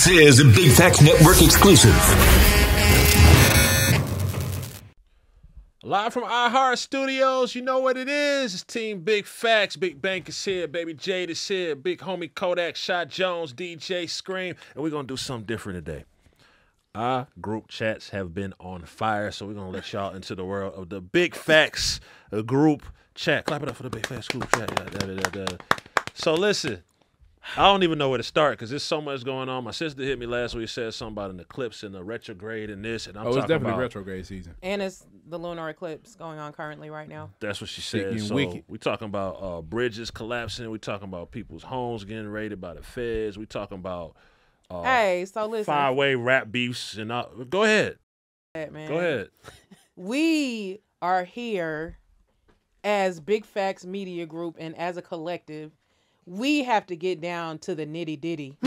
This is a Big Facts Network exclusive. Live from iHeart Studios, you know what it is. It's Team Big Facts. Big Bank is here. Baby Jade is here. Big homie Kodak, Shot Jones, DJ Scream. And we're going to do something different today. Our group chats have been on fire, so we're going to let y'all into the world of the Big Facts group chat. Clap it up for the Big Facts group chat. So listen, I don't even know where to start because there's so much going on. My sister hit me last week, said something about an eclipse and the retrograde and this, and I'm talking it's definitely about retrograde season. And it's the lunar eclipse going on currently right now. That's what she said. So we talking about bridges collapsing. We talking about people's homes getting raided by the feds. We talking about hey, so listen, five-way rap beefs and all. Go ahead, man. Go ahead. We are here as Big Facts Media Group and as a collective. We have to get down to the nitty ditty.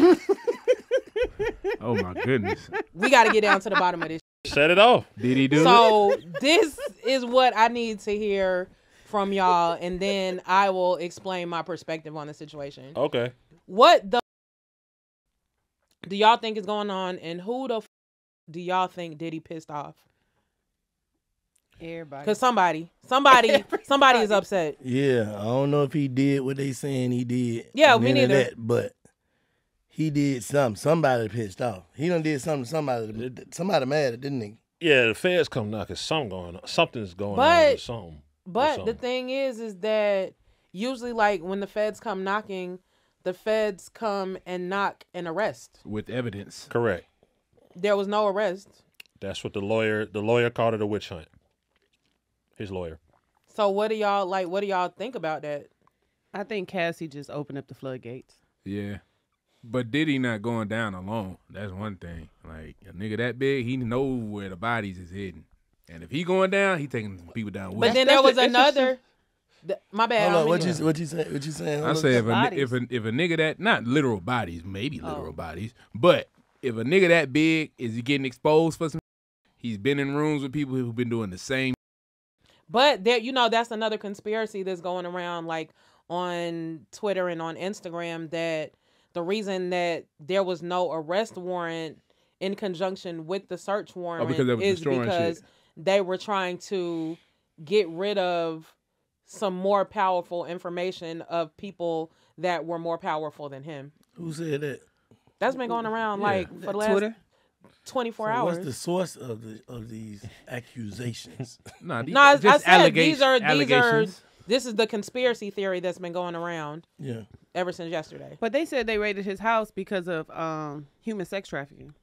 Oh my goodness! We got to get down to the bottom of this. Set it off. Did he do it? So this is what I need to hear from y'all, and then I will explain my perspective on the situation. Okay. What the do y'all think is going on, and who the do y'all think Diddy pissed off? Everybody. Because somebody is upset. Yeah, I don't know if he did what they saying he did. Yeah, me neither. That, but he did something. Somebody pissed off. He done did something. Somebody mad, didn't he? Yeah, the feds come knocking. Something's going on with something. But the thing is that usually, like when the feds come knocking, the feds come and knock and arrest with evidence. Correct. There was no arrest. That's what the lawyer called it, a witch hunt. His lawyer. So what do y'all think about that? I think Cassie just opened up the floodgates. Yeah. But Diddy not going down alone. That's one thing. Like, a nigga that big, he know where the bodies is hidden. And if he going down, he taking people down with him. But then there was another... my bad. Hold on, what you saying? I say if a nigga that... Not literal bodies, maybe literal bodies. But if a nigga that big is getting exposed for some... He's been in rooms with people who've been doing the same... But there, that's another conspiracy that's going around, like on Twitter and on Instagram, that the reason that there was no arrest warrant in conjunction with the search warrant is because they were trying to get rid of some more powerful information of people that were more powerful than him. Who said that? That's been going around for the last Twitter? 24 hours. What's the source of these accusations? I said these are this is the conspiracy theory that's been going around ever since yesterday. But they said they raided his house because of human sex trafficking.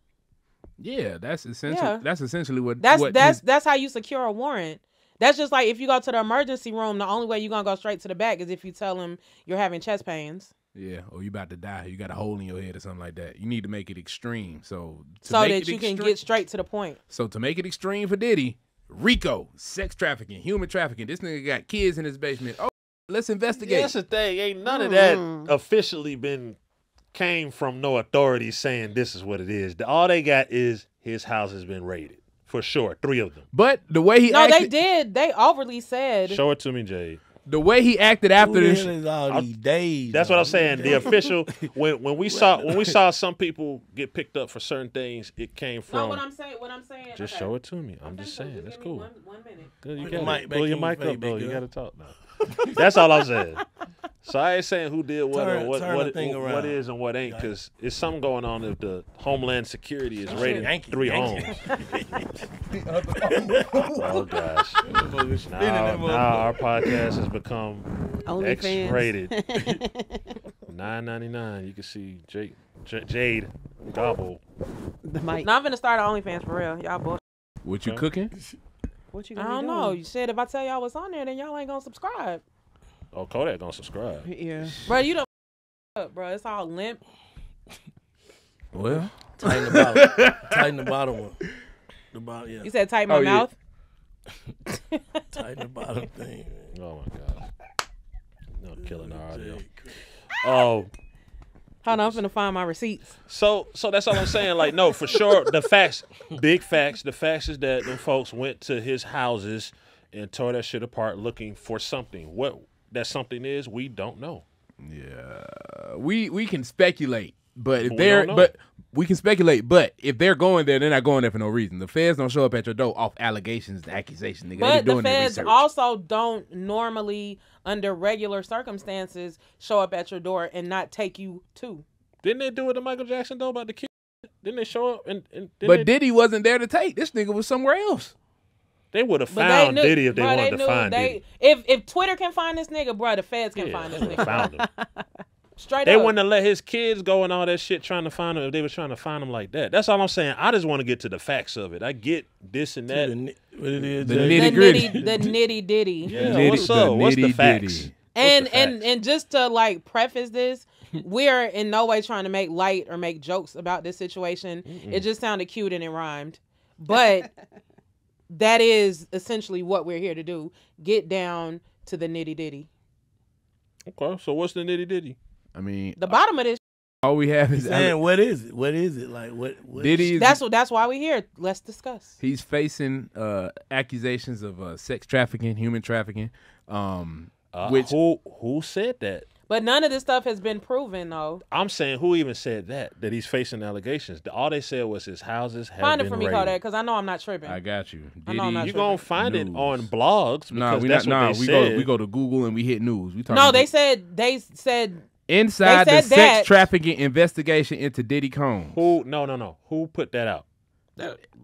Yeah, that's essential. Yeah. That's essentially what that's how you secure a warrant. That's just like if you go to the emergency room, the only way you're gonna go straight to the back is if you tell them you're having chest pains. Yeah, or you about to die. You got a hole in your head or something like that. You need to make it extreme, so that you can get straight to the point. So to make it extreme for Diddy, RICO, sex trafficking, human trafficking. This nigga got kids in his basement. Oh, let's investigate. That's the thing. Ain't none of that officially came from no authority saying this is what it is. All they got is his house has been raided for sure. 3 of them. But the way he they did. They overly said. Show it to me, Jade. The way he acted after this, all these days. That's what I'm saying. The official when we saw some people get picked up for certain things, it came from. No, what I'm saying. Just show it to me. I'm just saying. That's cool. One minute. Good, you got pull your mic up, though. You got to talk now. That's all I'm saying. So I ain't saying who did what or what is and what ain't, because it's something going on if the Homeland Security is raiding 3 homes. Oh gosh! Now our podcast has become X-rated. $9.99. You can see Jade gobble. The mic. Now I'm gonna start an OnlyFans for real. Y'all bullshit. What you cooking? What you I gonna don't do? know. You said if I tell y'all what's on there, then y'all ain't gonna subscribe. Oh, Kodak gonna subscribe. Yeah. Bro, you don't up, bro. It's all limp. Well, tighten the bottom. Tighten the bottom one. The bottom, yeah. You said tighten my mouth? Tighten the bottom thing. Man. Oh my God. No killing our audio. Oh. Hold on, I'm finna find my receipts. So that's all I'm saying. Like, no, for sure, the facts, big facts. The facts is that them folks went to his houses and tore that shit apart looking for something. What that something is, we don't know. Yeah, we can speculate. But if We they're, don't know. but we can speculate. But if they're going there, they're not going there for no reason. The feds don't show up at your door off allegations and accusations. Nigga. They But be the doing their feds research. also don't normally, under regular circumstances, show up at your door and not take you to. Didn't they do it to Michael Jackson though about the kid? Didn't they show up and But Diddy wasn't there to take. This nigga was somewhere else. they would have But found they knew, Diddy if they bruh, wanted to find Diddy. If Twitter can find this nigga, bro, the feds can Yeah, find this they nigga. found him. Straight They up. wouldn't have let his kids go and all that shit trying to find him if they were trying to find him like that. That's all I'm saying. I just want to get to the facts of it. I get this and that. What it is, The Jay? nitty- the gritty. nitty ditty. Yeah, what's up? What's the nitty-gritty. facts? And What's the facts? and just to like preface this, we're in no way trying to make light or make jokes about this situation. It just sounded cute and it rhymed. But that is essentially what we're here to do. Get down to the nitty ditty. Okay, so what's the nitty ditty? I mean, The bottom of this, all we have is Saying, what is it? What is it? Like, what Diddy. that's why we're here. Let's discuss. He's facing accusations of sex trafficking, human trafficking. Which Who said that? But none of this stuff has been proven though. I'm saying who even said that he's facing allegations. All they said was his houses have Find been it for me, raided. Kodak, because I know I'm not tripping. I got you. I know I'm not Diddy. You tripping. gonna find it News. on blogs because Nah, we that's not. what Nah, they said. we go to Google and we hit news. We talking No, they said inside they the said sex that. trafficking investigation into Diddy Combs. Who? No. Who put that out?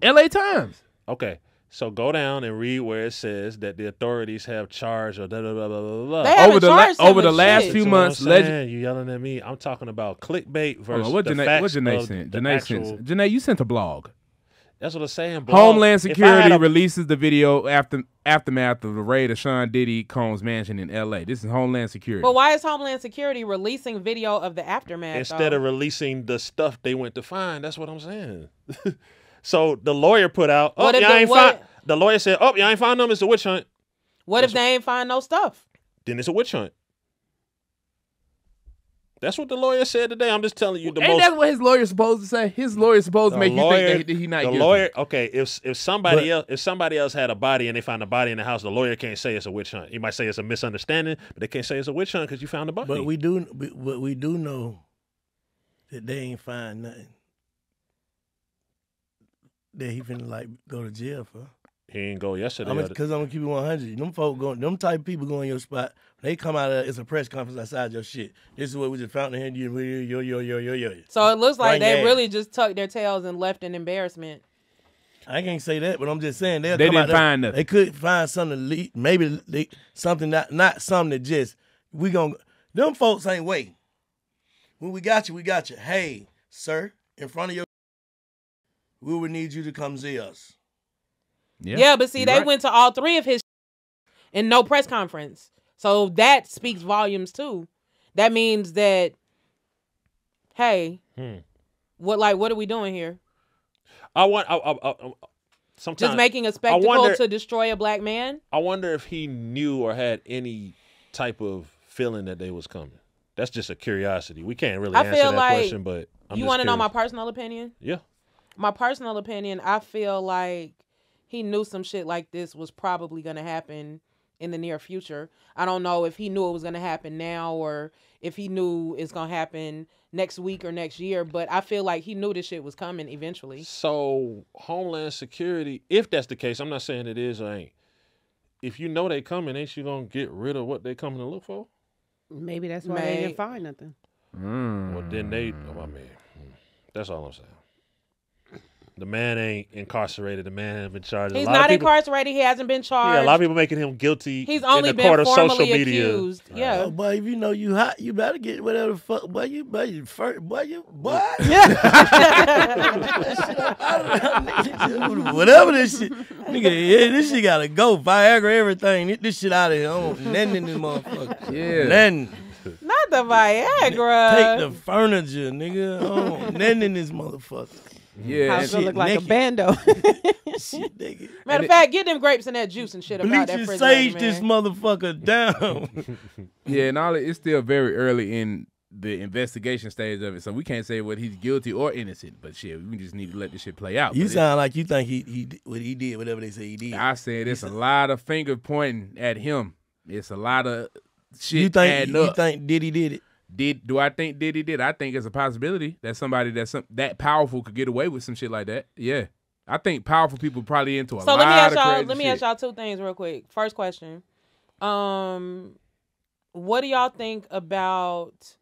L.A. Times. Okay, so go down and read where it says that the authorities have charged or blah blah blah blah blah. blah. They haven't charged him over the with last shit. few That's what I'm months, saying. You yelling at me? I'm talking about clickbait Hold versus on, what the Janae, facts what Janae of sent? the Janae actual. sent. Janae, you sent a blog. That's what I'm saying. Blog. Homeland If I had Security a- releases the video aftermath of the raid of Sean Diddy Combs' mansion in L.A. This is Homeland Security. But why is Homeland Security releasing video of the aftermath? instead though? of releasing the stuff they went to find. That's what I'm saying. So the lawyer put out. Oh, What if y'all the- ain't what- find. The lawyer said, "Oh, y'all ain't find them. It's a witch hunt." What if they ain't find no stuff? Then it's a witch hunt. That's what the lawyer said today. I'm just telling you the Ain't most. that what his lawyer's supposed to say? His lawyer's supposed to make you think that he not the guilty. lawyer. Okay, if somebody else had a body and they found a body in the house, the lawyer can't say it's a witch hunt. He might say it's a misunderstanding, but they can't say it's a witch hunt because you found a body. But we do know that they ain't find nothing that he finna like go to jail for. He didn't go yesterday. Because I'm gonna keep it 100. Them folk going, them type of people go in your spot. When they come out of it's a press conference outside your shit. This is what we just found in here. Yo. So it looks like Right they there. really just tucked their tails and left in embarrassment. I can't say that, but I'm just saying They come didn't out there- find nothing. They could find something. Maybe something not something that just we gonna. Them folks ain't waiting. When we got you, we got you. Hey, sir, in front of your, we would need you to come see us. Yeah, but see, you're they right. went to all three of his in no press conference. So that speaks volumes too. That means that, hey, what are we doing here? I sometimes Just making a spectacle wonder- to destroy a black man? I wonder if he knew or had any type of feeling that they was coming. That's just a curiosity. We can't really I answer feel that like question, but you want to know my personal opinion? Yeah. My personal opinion, I feel like he knew some shit like this was probably going to happen in the near future. I don't know if he knew it was going to happen now or if he knew it's going to happen next week or next year, but I feel like he knew this shit was coming eventually. So Homeland Security, if that's the case, I'm not saying it is or ain't. If you know they coming, ain't you gonna get rid of what they coming to look for? Maybe that's why they May- didn't find nothing. Well, then they. I mean, that's all I'm saying. The man ain't incarcerated. The man hasn't been charged. He's A lot of not people- incarcerated. He hasn't been charged. Yeah, a lot of people making him guilty. He's only in the court been of social formally media. accused. Yeah. Oh, boy, if you know you hot, you better get whatever the fuck. Boy, you first. Boy. Whatever this shit, nigga. Yeah, this shit gotta go. Viagra, everything. This shit out of here. I don't want nothing in this motherfucker. Yeah. Nothing. Not the Viagra. Take the furniture, nigga. I don't want nothing in this motherfucker. Yeah, House and- gonna look like naked. a bando. Shit, nigga. Matter of fact, get them grapes and that juice and shit about Bleach that and refrigerator, sage man. this motherfucker down. yeah, and all it's still very early in the investigation stage of it, so we can't say whether he's guilty or innocent. But shit, we just need to let this shit play out. You But sound like you think he did whatever they say he did. I said it's a lot of finger pointing at him. It's a lot of shit You adding up. think Diddy did it? Do I think Diddy did? I think it's a possibility that somebody that powerful could get away with some shit like that. Yeah. I think powerful people probably into a So lot let me ask of y'all. crazy Let me shit. ask y'all two things real quick. First question. What do y'all think about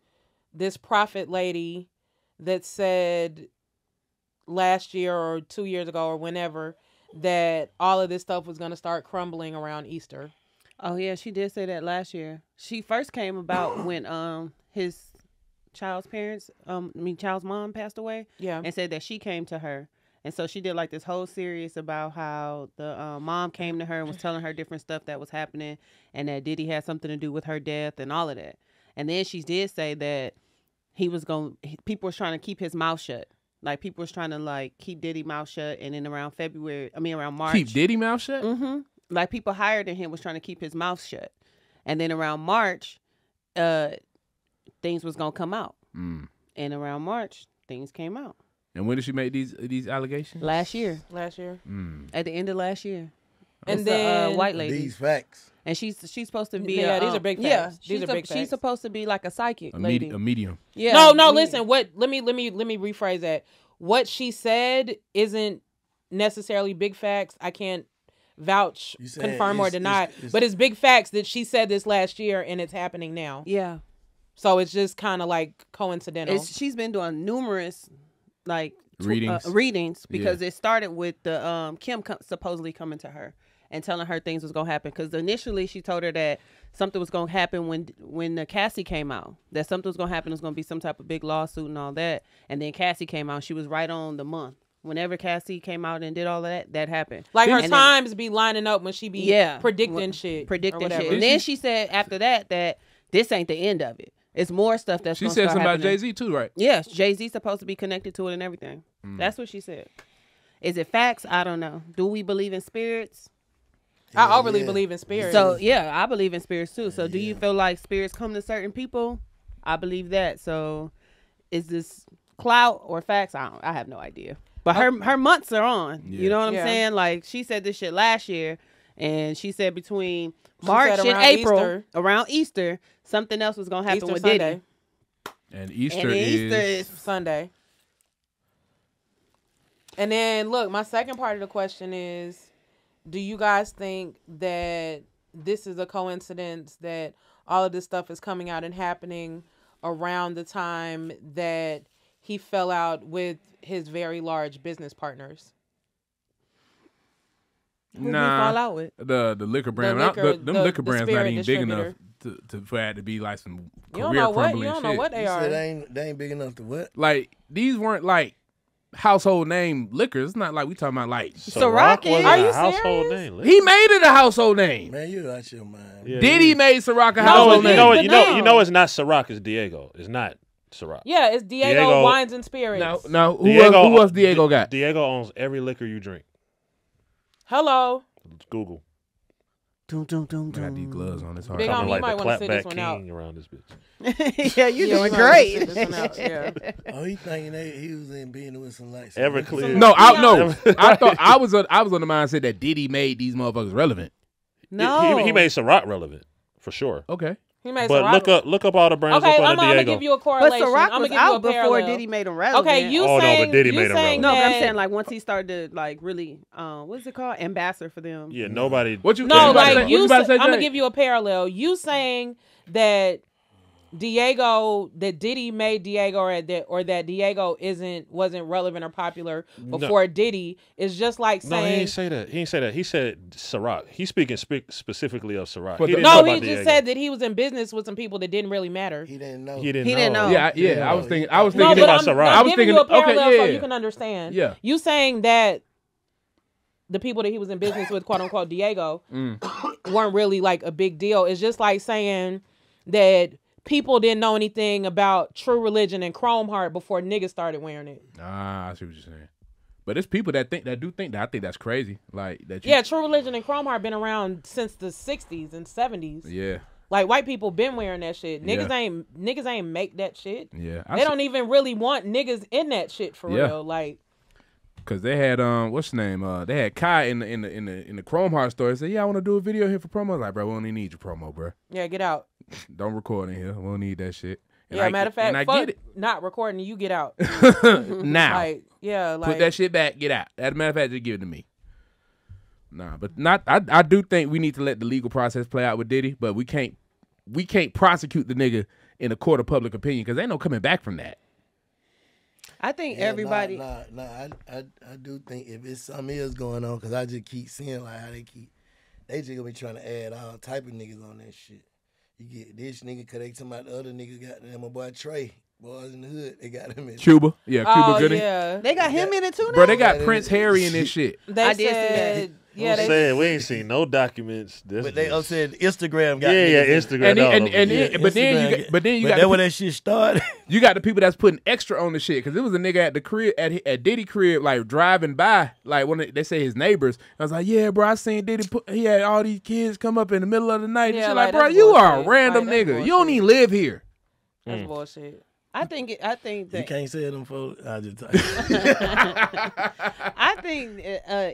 this prophet lady that said last year or 2 years ago or whenever that all of this stuff was going to start crumbling around Easter? Oh yeah, she did say that last year. She first came about when his child's mom passed away. Yeah. And said that she came to her. And so she did like this whole series about how the mom came to her and was telling her different stuff that was happening and that Diddy had something to do with her death and all of that. And then she did say that people was trying to keep his mouth shut. Like people was trying to like keep Diddy mouth shut. And then around March. Keep Diddy mouth shut? Mm-hmm. Like people higher than him was trying to keep his mouth shut. And then around March, things was going to come out. Mm. And around March, things came out. And when did she make these allegations? Last year. Mm. At the end of last year. And It's then a white lady. These facts. And she's supposed to be Yeah, these are big facts. These are big facts. She's supposed to be like a psychic lady. A medium. Yeah. No, yeah. listen, let me rephrase that. What she said isn't necessarily big facts. I can't vouch, You saying confirm or it's- deny, it's- but it's big facts that she said this last year and it's happening now. Yeah. So it's just kind of like coincidental. She's been doing numerous like Readings. because it started with the Kim supposedly coming to her and telling her things was gonna happen, because initially she told her that something was gonna happen when Cassie came out, that something was gonna happen, it was gonna be some type of big lawsuit and all that. And then Cassie came out, she was right on the month. Whenever Cassie came out and did all of that happened. like her And then- times be lining up when she be predicting shit. predicting or shit. whatever. And then she said after that this ain't the end of it. It's more stuff that's She gonna said start something about happening. Jay-Z too, right? Yes, Jay-Z's supposed to be connected to it and everything. That's what she said. Is it facts? I don't know. Do we believe in spirits? I overly Yeah. believe in spirits. So yeah, I believe in spirits too. So do you feel like spirits come to certain people? I believe that. So is this clout or facts? I have no idea. But her months are on. Yeah. You know what I'm Yeah. saying? Like she said this shit last year, and she said between March said and around April, Easter. around Easter, something else was gonna happen Easter with Sunday. Diddy. And Easter And Easter is Sunday. And then look, my second part of the question is, do you guys think that this is a coincidence that all of this stuff is coming out and happening around the time that he fell out with his very large business partners? who we fall out with. The liquor brand. liquor- them the liquor brands not spirit even big enough distributor. for that to be like some You career don't know what crumbling you don't know shit. what they You are. said they ain't big enough to what? Like these weren't like household name liquors. It's not like we talking about like Ciroc is- was Are a you household serious? name. he made it a household name. Man, you out your mind. Yeah, Diddy made Ciroc a No, household but name. no, you know it's not Ciroc, it's Diego. It's not Ciroc. Yeah, it's Diego Wines and Spirits. Now who else Diego got? Diego owns every liquor you drink. Hello. Google. Dum, dum, dum, I got these dum. gloves on. It's hard. Big to- homie, you Like might the wanna sit this clapback one out. king around this bitch. Yeah, you're Yeah, doing you might wanna great. sit this one out, yeah. Oh, he thinking he was in being with some lights. Everclear. No, I thought I was on the mindset that Diddy made these motherfuckers relevant. No, He made Ciroc relevant for sure. Okay. He made But Ciroc. look up all the brands Okay, up I'm under gonna Diego. give you a But correlation. Ciroc I'm gonna was give you a out before parallel. Diddy made him relevant. Okay, you Oh, no, saying but Diddy you made him saying relevant. No, but I'm that- saying like once he started to like really, what's it called, ambassador for them. Yeah, nobody. What you? No, what you about to like say? What you. about to say, I'm gonna Jay? give you a parallel. You saying that Diddy made Diego, or that Diego wasn't relevant or popular before Diddy is just like No, he saying. didn't say that. He didn't say that. He said Ciroc. He's speaking specifically of Ciroc. But He the- didn't No, talk he about just Diego. said that he was in business with some people that didn't really matter. He didn't know. He didn't He didn't know. Yeah. I was thinking. I was No, thinking but about I'm, Ciroc. I'm I was giving thinking. you a parallel Okay, so yeah. you can understand. Yeah. You saying that the people that he was in business with, quote unquote, Diego, weren't really like a big deal. It's just like saying that people didn't know anything about True Religion and Chrome Heart before niggas started wearing it. Ah, I see what you're saying. But it's people that do think that. I think that's crazy. Like that. Yeah, True Religion and Chrome Heart been around since the 60s and 70s. Yeah. Like white people been wearing that shit. Yeah. Niggas ain't make that shit. Yeah. They don't even really want niggas in that shit for Yeah. real. Like, Cause they had what's the name? They had Kai in the Chrome Heart store. He said, "Yeah, I want to do a video here for promo." I was like, bro, we don't even need your promo, bro. yeah, get out. Don't record in here. We don't need that shit. And Yeah, matter of fact, and I fuck get it. not recording, you get out. Now, Like, yeah, like put that shit back, get out. As a matter of fact, just give it to me. Nah, but not. I do think we need to let the legal process play out with Diddy, but we can't prosecute the nigga in a court of public opinion because ain't no coming back from that. I think Yeah, everybody. I do think if it's something else going on, because I just keep seeing like how they just gonna be trying to add all type of niggas on that shit. You get this nigga, cause they talking about the other nigga got them, my boy Trey, boys in the hood, they got him in. Cuba, yeah, Cuba oh Gooding. yeah, They got him in it too now. Bro, they got Yeah, Prince they- Harry in this shit. they I did see said yeah, I'm they saying we ain't seen no documents. This But they is- upset Instagram got yeah, niggas in. Instagram. And all then- over and it. then- but then you got that the where that shit started. You got the people that's putting extra on the shit because it was a nigga at the crib at Diddy crib like driving by like when they say his neighbors. I was like, yeah, bro, I seen Diddy he had all these kids come up in the middle of the night. Yeah, and shit. like, Like, bro, that's you are a bullshit. random Like, that's nigga. You don't bullshit. even live here. that's bullshit. I think You that can't say them folks. I just I think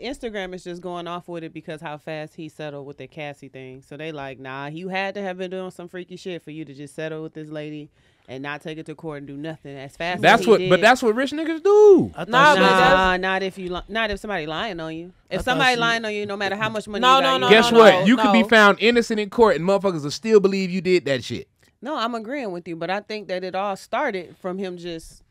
Instagram is just going off with it because how fast he settled with the Cassie thing. So they like, nah, you had to have been doing some freaky shit for you to just settle with this lady and not take it to court and do nothing as fast. That's as what, he but did. that's what rich niggas do. I thought Nah, she but was- that's- not if somebody lying on you. If I thought somebody she- lying on you, no matter how much money No, you got, no, you no, Guess no, what? no, You could be no. found innocent in court and motherfuckers will still believe you did that shit. No, I'm agreeing with you, but I think that it all started from him just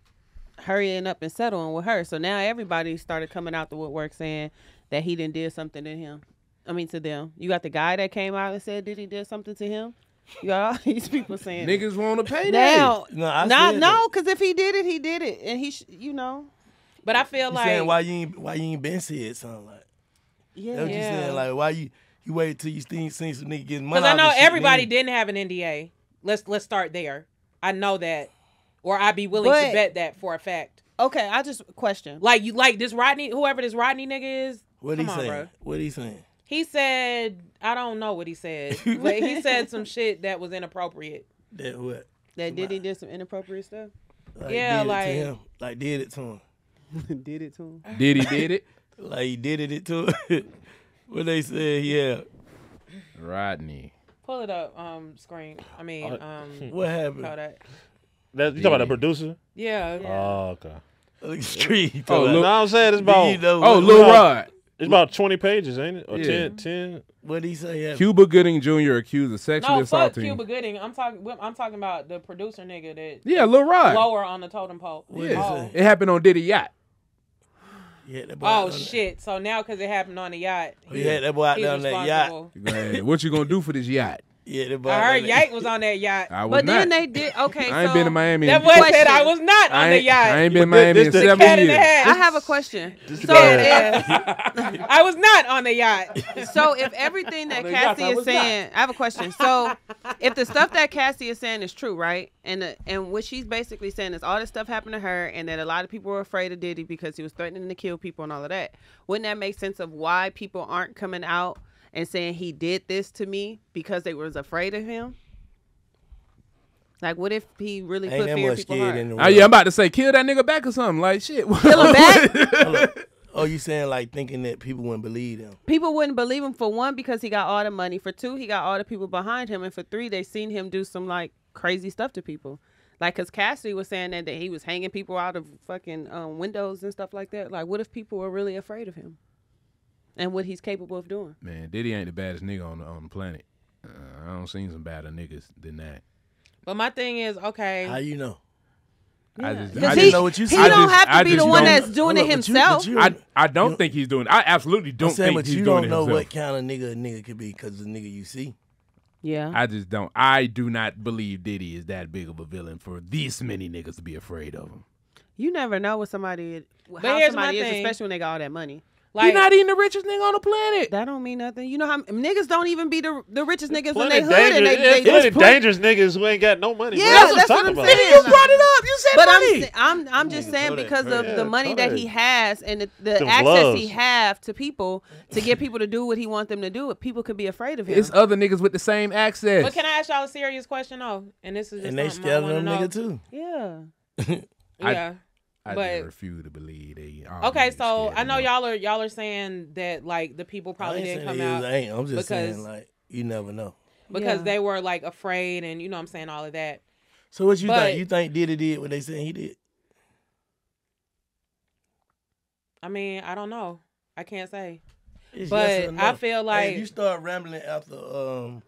hurrying up and settling with her. So now everybody started coming out the woodwork saying that he didn't did something to him. I mean to them. You got the guy that came out and said did he did something to him? You got all these people saying it. Niggas want to pay that. Now, No, I said no, because if he did it, and he, you know, But I feel You like saying why you ain't been said something like? yeah. That's what you Yeah. saying. Like why you wait till you seen some nigga getting money? because I off know this shit, everybody then- didn't have an NDA. Let's start there. I know that, or I'd be willing to But- bet that for a fact. Okay, I just question. Like you, like this Rodney, whoever this Rodney nigga is. What come he on, saying? bro. What he saying? He said, I don't know what he said, but he said some shit that was inappropriate. That what? That did he did some inappropriate stuff? Like, Yeah, did like- it to him. Like did it to him. Did it to him? Did he did it? Like he did it to him. What they said? Yeah. Rodney. Pull it up, screen. I mean, What happened? Kodak. That, you talking about the producer? Yeah. Oh, okay. Look at Street. Oh, No, look. I'm saying it's Do you about know Oh, what- Lil what- Rod. it's about 20 pages, ain't it? Or Yeah. 10? What he say? happened? Cuba Gooding Jr. accused of sexually No, fuck assaulting. Cuba Gooding. I'm talking about the producer nigga that Yeah, Lil Rod. lower on the totem pole. What he Oh, say? It happened on Diddy yacht. Yeah, that boy oh out there. shit! So now because it happened on the yacht, Oh, yeah, that boy out he's there on that yacht. responsible. Man, what you gonna do for this yacht? Yeah, that boy. I out heard there- Yank was on that yacht. I was But not. then they did. Okay, I ain't so been to Miami. That in- boy said Question. I was not on the yacht. I ain't been to But Miami in this the 7 cat in the years. hat. I have a question. This So guy- I was not on the yacht. So if everything that On the yacht, Cassie I is was saying, I have a question. So if the stuff that Cassie is saying is true, right? And what she's basically saying is all this stuff happened to her, and that a lot of people were afraid of Diddy because he was threatening to kill people and all of that. Wouldn't that make sense of why people aren't coming out and saying he did this to me because they was afraid of him? Like, what if he really Ain't put that fear in much people's scared heart? in the Oh world. yeah, I'm about to say kill that nigga back or something. Like shit. Kill him back? Oh, you saying like thinking that people wouldn't believe him? People wouldn't believe him for one because he got all the money. For two, he got all the people behind him, and for three, they seen him do some like crazy stuff to people. Like, cause Cassidy was saying that he was hanging people out of fucking windows and stuff like that. Like, what if people were really afraid of him and what he's capable of doing? Man, Diddy ain't the baddest nigga on the planet. I don't seen some badder niggas than that. But my thing is, okay, How you know? I just, Because I he, just, know what you he said. don't have I to be the just one don't- that's doing Hold it up, but you- himself. but you- I don't think he's doing. I absolutely I'm don't saying, think but he's you doing don't it know himself. what kind of nigga a nigga could be because the nigga you see. Yeah. I just don't. I do not believe Diddy is that big of a villain for these many niggas to be afraid of him. You never know what somebody, how here's my somebody is, thing. especially when they got all that money. He's not even the richest nigga on the planet. That don't mean nothing. You know how niggas don't even be the richest niggas in Plenty their hood, and they plenty just dangerous niggas who ain't got no money. Yeah, bro. That's that's what what I'm I'm talking saying. about. You brought it up. You said But money. I'm just saying Kodak, because of yeah, the money that he Kodak. has and the Them access gloves. he have to people to get people to do what he wants them to do, people could be afraid of him. It's other niggas with the same access. But can I ask y'all a serious question though? And this is just And they something I scared of wanna them know. nigga too. Yeah. Yeah. I but- just refuse to believe they. all Okay, niggas so scared I of know him. y'all are saying that like the people probably I ain't didn't saying come they out ain't. I'm just because- saying like you never know. because Yeah. they were like afraid and you know what I'm saying all of that. So what you But- think? You think Diddy did what they saying he did? I mean, I don't know. I can't say. It's But yes or no. I feel Hey, like if you start rambling after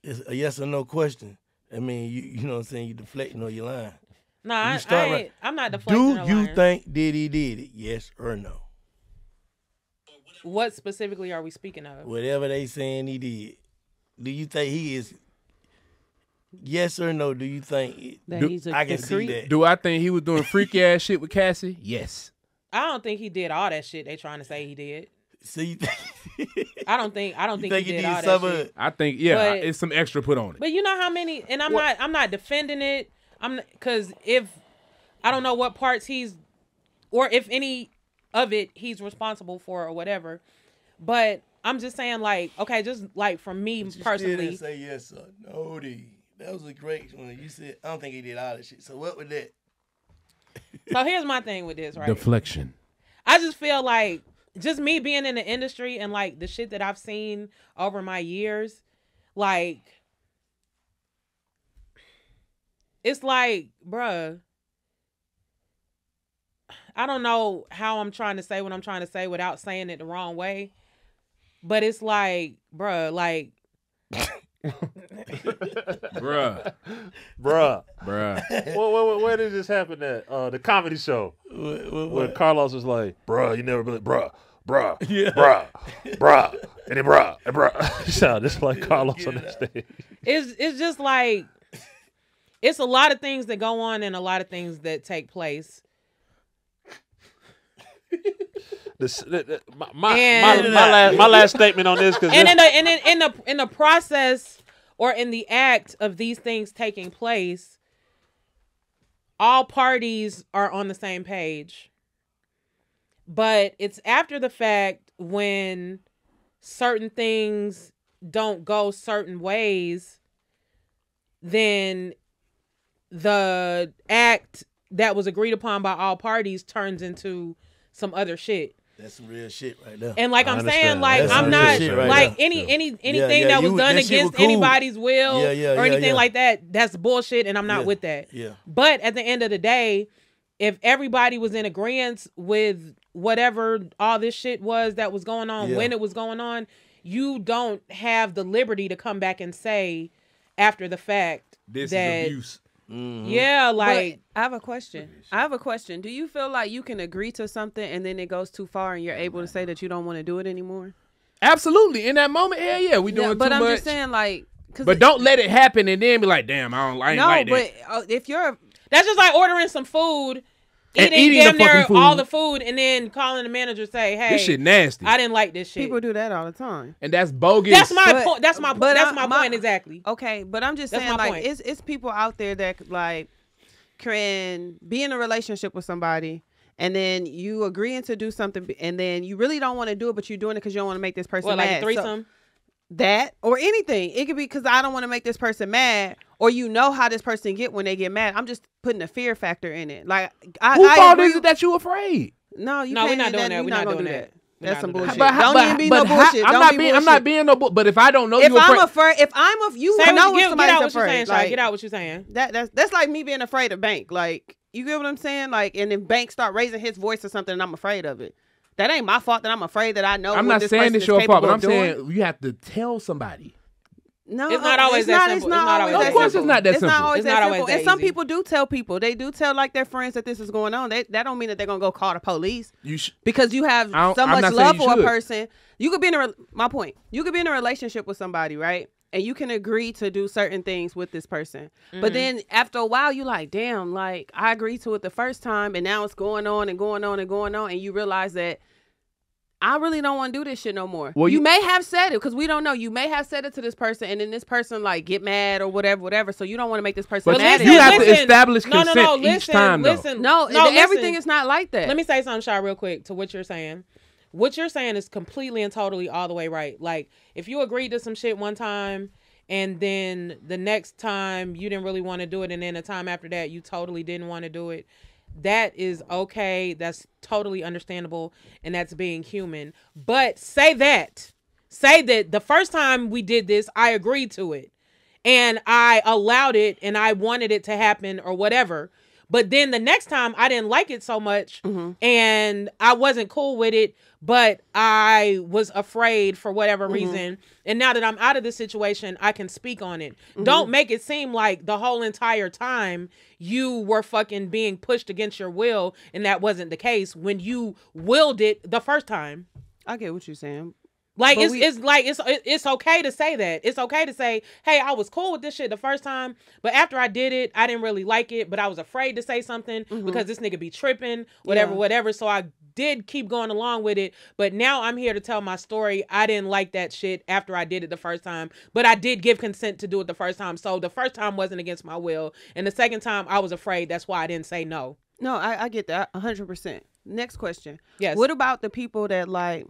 it's a yes or no question, I mean, you know what I'm saying, you deflecting or you lying. nah, you start I'm not deflecting. Do or you lying. think Diddy did it? Yes or no? What specifically are we speaking of? Whatever they saying he did. Do you think he is? Yes or no? Do you think That he's a I can see creep? that? Do I think he was doing freaky ass shit with Cassie? Yes. I don't think he did all that shit they trying to say he did. See, I don't think you he did all that some of shit. it? I think yeah, But- it's some extra put on it. But you know how many? And I'm not defending it. Because if I don't know what parts he's, or if any of it he's responsible for or whatever. But I'm just saying, like, okay, just like from me You still personally, didn't say yes or no. That was a great one. You said I don't think he did all that shit. So what was that? so here's my thing with this, right? Deflection. I just feel like just me being in the industry and like the shit that I've seen over my years, like it's like, bruh, I don't know how I'm trying to say what I'm trying to say without saying it the wrong way. But it's like, bruh, like Bruh. Bruh. Bruh. Where did this happen at? The comedy show. Where What? Carlos was like, bruh, you never been like, bruh, Yeah. bruh, and then bruh, and bruh. You sound just like Carlos on that stage. it's just like it's a lot of things that go on and a lot of things that take place. My last statement on this, because And in the process or in the act of these things taking place, all parties are on the same page. But it's after the fact when certain things don't go certain ways, then the act that was agreed upon by all parties turns into some other shit. That's some real shit right there. And like I I'm understand. saying, like That's I'm some not real shit right like there. anything Yeah, that was done that shit against was cool. anybody's will or anything yeah. like that. That's bullshit, and I'm not Yeah, with that. yeah. But at the end of the day, if everybody was in agreement with whatever all this shit was that was going on Yeah. when it was going on, you don't have the liberty to come back and say after the fact This that is abuse. yeah, like But I have a question. Do you feel like you can agree to something and then it goes too far and you're able to say that you don't want to do it anymore? Absolutely. In that moment, hell yeah, we doing But too I'm much. just saying, like, cause But don't let it happen and then be like, damn, I ain't like that. but if you're that's just like ordering some food, And eating eating the damn near fucking all food. the food, and then calling the manager say, "Hey, This shit nasty. I didn't like this shit." people do that all the time. And that's bogus. That's my But- point. That's my but that's I- my point exactly. Okay, but I'm just That's saying, my like, point. it's people out there that like can be in a relationship with somebody. And then you agreeing to do something, and then you really don't want to do it, but you're doing it because you don't want to make this person What, mad. like a So- threesome? that or anything. It could be because I don't want to make this person mad, or you know how this person get when they get mad. I'm just putting a fear factor in it. Like, Who I fault agree. is it that you afraid? No, you No, we're can't. not doing that. You're We're not not gonna doing do that. that. We're That's not some doing that. bullshit. Don't even be no bullshit. I'm Don't not be being. I'm bullshit. not being no. But if I don't know If you, I'm afraid, afraid, you Say know what, if get somebody's out what you're afraid. saying, Shy. Like, Get out what you're saying. that's like me being afraid of bank. Like, you get what I'm saying? Like, and if bank start raising his voice or something, and I'm afraid of it. That ain't my fault that I'm afraid that I know. I'm what not this saying person it's is your fault, capable but I'm of doing. saying you have to tell somebody. No, It's not always that simple. It's It's not not always always that Of course simple. it's not that It's not simple. always It's that not always simple. that And some easy. people do tell people. They do tell like their friends that this is going on. That don't mean that they're gonna go call the police You because you have I don't- so I'm much not love saying you for a should. person. You could be in a my point. You could be in a relationship with somebody, right? And you can agree to do certain things with this person. But then after a while, you like, damn, like I agreed to it the first time, and now it's going on and going on and going on, and you realize that I really don't want to do this shit no more. Well, you you- may have said it because we don't know. You may have said it to this person, and then this person like get mad or whatever. So you don't want to make this person But mad. you have to establish No, consent each listen, time, though. listen. No, listen. everything is not like that. Let me say something, Shy, real quick to what you're saying. What you're saying is completely and totally all the way right. Like, if you agreed to some shit one time and then the next time you didn't really want to do it, and then the time after that you totally didn't want to do it, that is okay. That's totally understandable, and that's being human. But say that the first time we did this, I agreed to it. and I allowed it and I wanted it to happen or whatever. But then the next time I didn't like it so much and I wasn't cool with it, but I was afraid for whatever reason. And now that I'm out of this situation, I can speak on it. Don't make it seem like the whole entire time you were fucking being pushed against your will and that wasn't the case when you willed it the first time. I get what you're saying. Like But it's okay to say that. It's okay to say, hey, I was cool with this shit the first time, but after I did it, I didn't really like it, but I was afraid to say something because this nigga be tripping, whatever. So I did keep going along with it, but now I'm here to tell my story. I didn't like that shit after I did it the first time, but I did give consent to do it the first time. So the first time wasn't against my will, and the second time I was afraid. That's why I didn't say no. No, I get that 100%. Next question. Yes. What about the people that like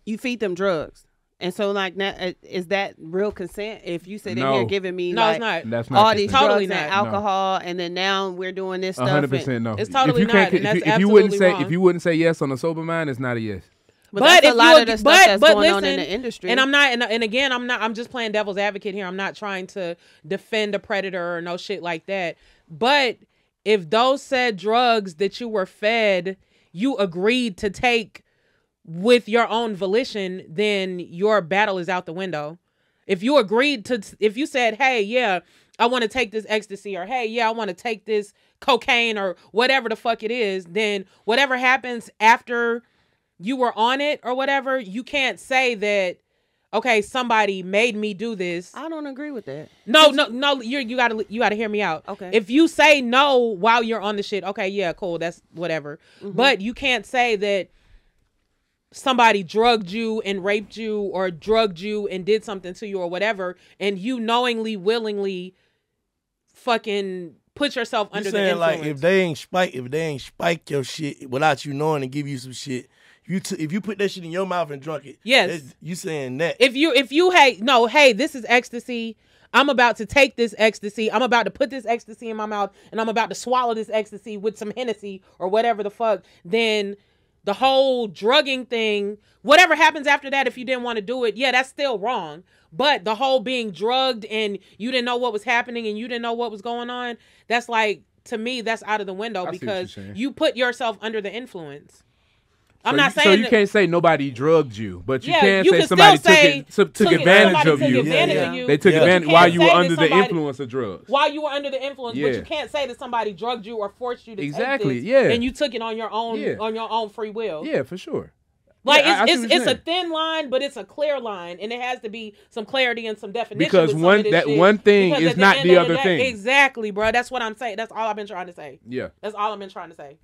you feed them drugs? And so like now, is that real consent? If you sit in No. here giving me No, like it's not. That's all not these consent. Totally drugs and not. alcohol, and then now we're doing this stuff. 100% no. It's totally if you can't, not, and that's if you wouldn't absolutely say wong. if you wouldn't say yes on a sober mind, it's not a yes. But that's a lot of the stuff that's going listen, on in the industry. And I'm not, and again, I'm just playing devil's advocate here. I'm not trying to defend a predator or no shit like that. But if those said drugs that you were fed, you agreed to take with your own volition, then your battle is out the window. If you agreed to, if you said, hey, yeah, I want to take this ecstasy, or hey, yeah, I want to take this cocaine or whatever the fuck it is, then whatever happens after you were on it or whatever, you can't say that, okay, somebody made me do this. I don't agree with that. No, you gotta hear me out. Okay. If you say no while you're on the shit, okay, yeah, cool, that's whatever. But you can't say that somebody drugged you and raped you or drugged you and did something to you or whatever, and you knowingly, willingly fucking put yourself under the influence. Like if they ain't spike your shit without you knowing and give you some shit, if you put that shit in your mouth and drunk it, Yes. you saying that. If you hey, this is ecstasy. I'm about to take this ecstasy. I'm about to put this ecstasy in my mouth, and I'm about to swallow this ecstasy with some Hennessy or whatever the fuck, then the whole drugging thing, whatever happens after that, if you didn't want to do it, yeah, that's still wrong. But the whole being drugged and you didn't know what was happening and you didn't know what was going on, that's like, to me, that's out of the window I see what because you're saying. you put yourself under the influence. I'm So not you, saying so you that- can't say nobody drugged you, but you Yeah, can you say can somebody still say took advantage somebody of took you. advantage Yeah. of you. They took Yeah. advantage You while can't you were say that under the somebody- influence of drugs. While you were under the influence, but Yeah. you can't say that somebody drugged you or forced you to Exactly, take this, yeah. and you took it on your own Yeah. on your own free will. Yeah, for sure. Like Yeah, I see it's what you're a saying. thin line, but it's a clear line, and it has to be some clarity and some definition. Because with some one- of this that shit. one thing Because is at not end the of other day- thing. Exactly, bro. That's what I'm saying. That's all I've been trying to say. Yeah, That's all I've been trying to say.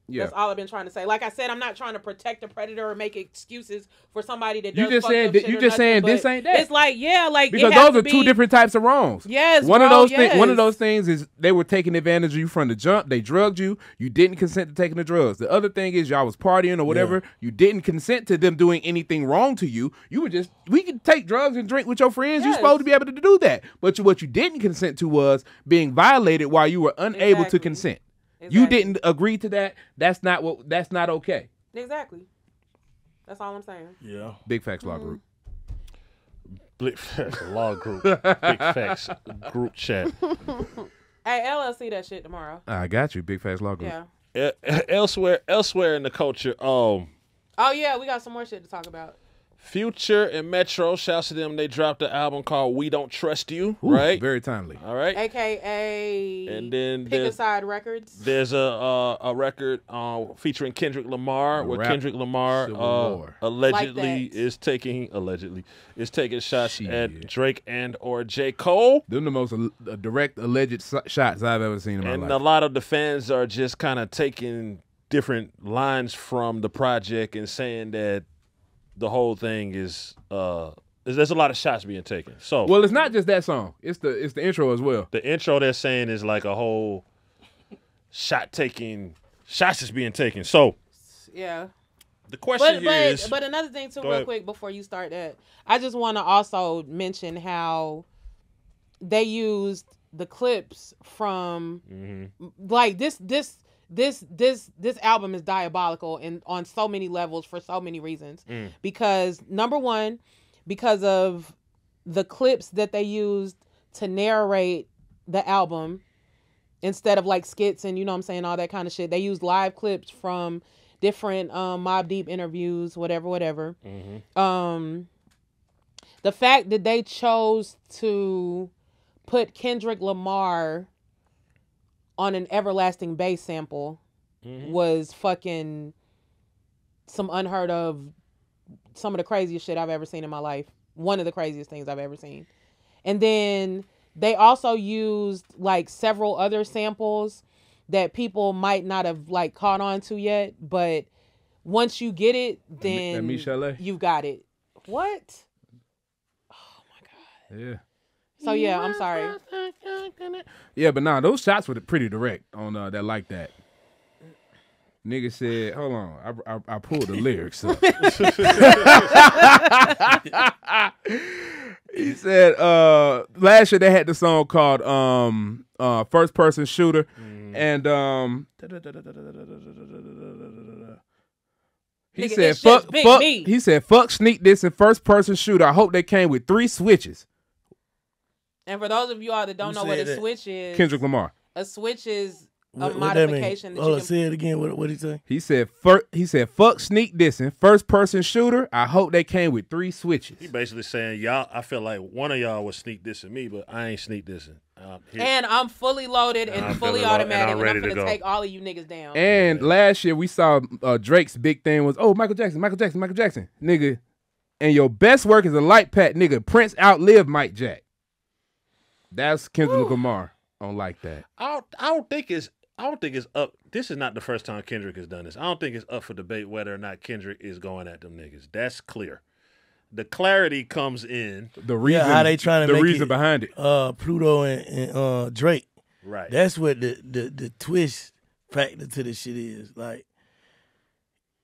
yeah. That's all I've been trying to say. Like I said, I'm not trying to protect a predator or make excuses for somebody that You does just fucked saying up that- shit you or just saying nothing, this but ain't that. It's like, yeah, like Because it has those to are two be- different types of wrongs. Yes, one of bro, those things. One of yes. those things is they were taking advantage of you from the jump. They drugged you. You didn't consent to taking the drugs. The other thing is y'all was partying or whatever. You didn't consent to them doing anything wrong to you. You were just we could take drugs and drink with your friends. You're Yes. supposed to be able to do that. But what you didn't consent to was being violated while you were unable to Exactly. consent. You Exactly. didn't agree to that. That's not okay. Exactly. That's all I'm saying. Yeah. Big Facts Law Group. Big Facts Law Group. Big Facts Group Chat. Hey, LLC that shit tomorrow. I got you. Big Facts Law Group. Yeah. Elsewhere in the culture, Oh yeah, we got some more shit to talk about. Future and Metro, shouts to them. They dropped an album called "We Don't Trust You," Ooh, right? Very timely. All right. AKA And then Pick there's- Aside Records. There's a record featuring Kendrick Lamar, where Rap Kendrick Lamar Civil War. allegedly Like that. is taking shots Shit. at Drake and or J. Cole. Them the most direct alleged shots I've ever seen in my And life. a lot of the fans are just kind of taking different lines from the project and saying that the whole thing is there's a lot of shots being taken. So Well, it's not just that song. It's the intro as well. the intro they're saying is like a whole shots is being taken. So Yeah. the question here is But another thing too, Go real ahead. quick, before you start that, I just want to also mention how they used the clips from like this album is diabolical and on so many levels for so many reasons. Because number one, because of the clips that they used to narrate the album instead of like skits and, you know what I'm saying, all that kind of shit. They used live clips from different Mobb Deep interviews, whatever. The fact that they chose to put Kendrick Lamar on an Everlasting Bass sample was fucking some unheard of, some of the craziest shit I've ever seen in my life. One of the craziest things I've ever seen. And then they also used like several other samples that people might not have like caught on to yet, but once you get it, then you've got it. What? Oh my God. Yeah. So yeah, I'm sorry. Yeah, but nah, those shots were pretty direct on that like that. Nigga said, hold on, I pulled the lyrics up. He said, last year they had the song called First Person Shooter. And he Nigga, said, fuck, me. he said, fuck Sneak This and First Person Shooter. I hope they came with 3 switches. And for those of you all that don't know what a switch is, Kendrick Lamar. a switch is a What modification that Hold you on, can. say it again. What he say? He said, fuck Sneak Dissing, First Person Shooter. I hope they came with 3 switches. He basically saying, y'all, I feel like one of y'all was sneak dissing me, but I ain't sneak dissing. And I'm fully loaded and I'm fully fully loaded, automatic, and I'm and ready I'm to gonna go. take all of you niggas down. And last year we saw Drake's big thing was, Michael Jackson. Nigga, and your best work is a light pat, nigga. Prince outlived Mike Jack. That's Kendrick Lamar on like that. I don't think it's up. This is not the first time Kendrick has done this. I don't think it's up for debate whether or not Kendrick is going at them niggas. That's clear. The clarity comes in. The reason how they trying to the make reason it, behind it. Pluto and Drake. Right. That's what the twist factor to this shit is. Like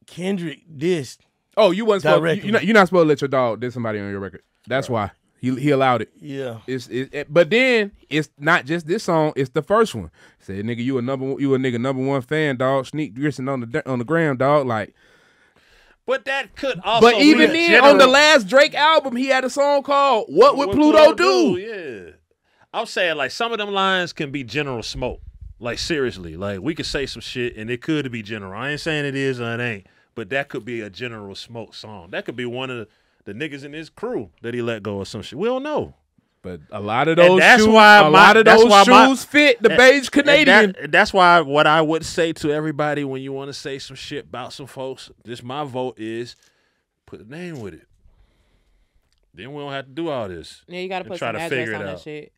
Kendrick dissed. Oh, you wasn't supposed. Directly. You're not supposed to let your dog diss somebody on your record. That's why he allowed it. Yeah. But then it's not just this song. It's the first one. Said nigga, you a nigga number 1 fan, dog. Sneak dissing on the gram, dog. Like. But that could also. But even be then, on the last Drake album, he had a song called "What Would Pluto Do?" Yeah. I'm saying like some of them lines can be general smoke. Like seriously, like we could say some shit and it could be general. I ain't saying it is or it ain't, but that could be a general smoke song. That could be one of the niggas in his crew that he let go or some shit. We don't know. But a lot of those that's shoes, why a lot of that's those why shoes fit the beige Canadian. That's why what I would say to everybody when you want to say some shit about some folks, this my vote is put a name with it. Then we don't have to do all this. Yeah, you gotta and put try some to address figure it on that out. shit.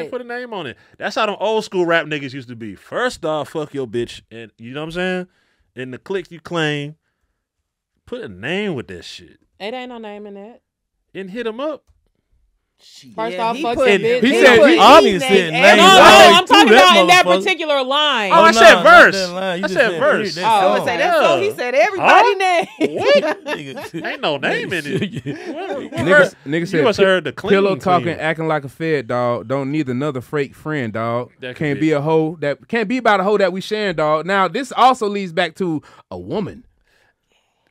Put a name on it. That's how them old school rap niggas used to be. First off, fuck your bitch, and you know what I'm saying. In the click you claim, put a name with that shit it ain't no name in that. and hit them up. First Yeah, off, he fuck put- your bitch. he he said put he his obviously name named and- No, Right I'm to talking that about in that motherfucker. particular line. Oh, I said not verse. that line. You I just said said verse. that Oh, I song. would say that's so. He said everybody name. What? Nigga. Ain't no name in it. Nigga You said must have heard the clean. pillow talking, clean. acting like a fed dog. Don't need another fake friend, dog. That could Can't be be a hoe that can't be about a hoe that we sharing, dog. Now this also leads back to a woman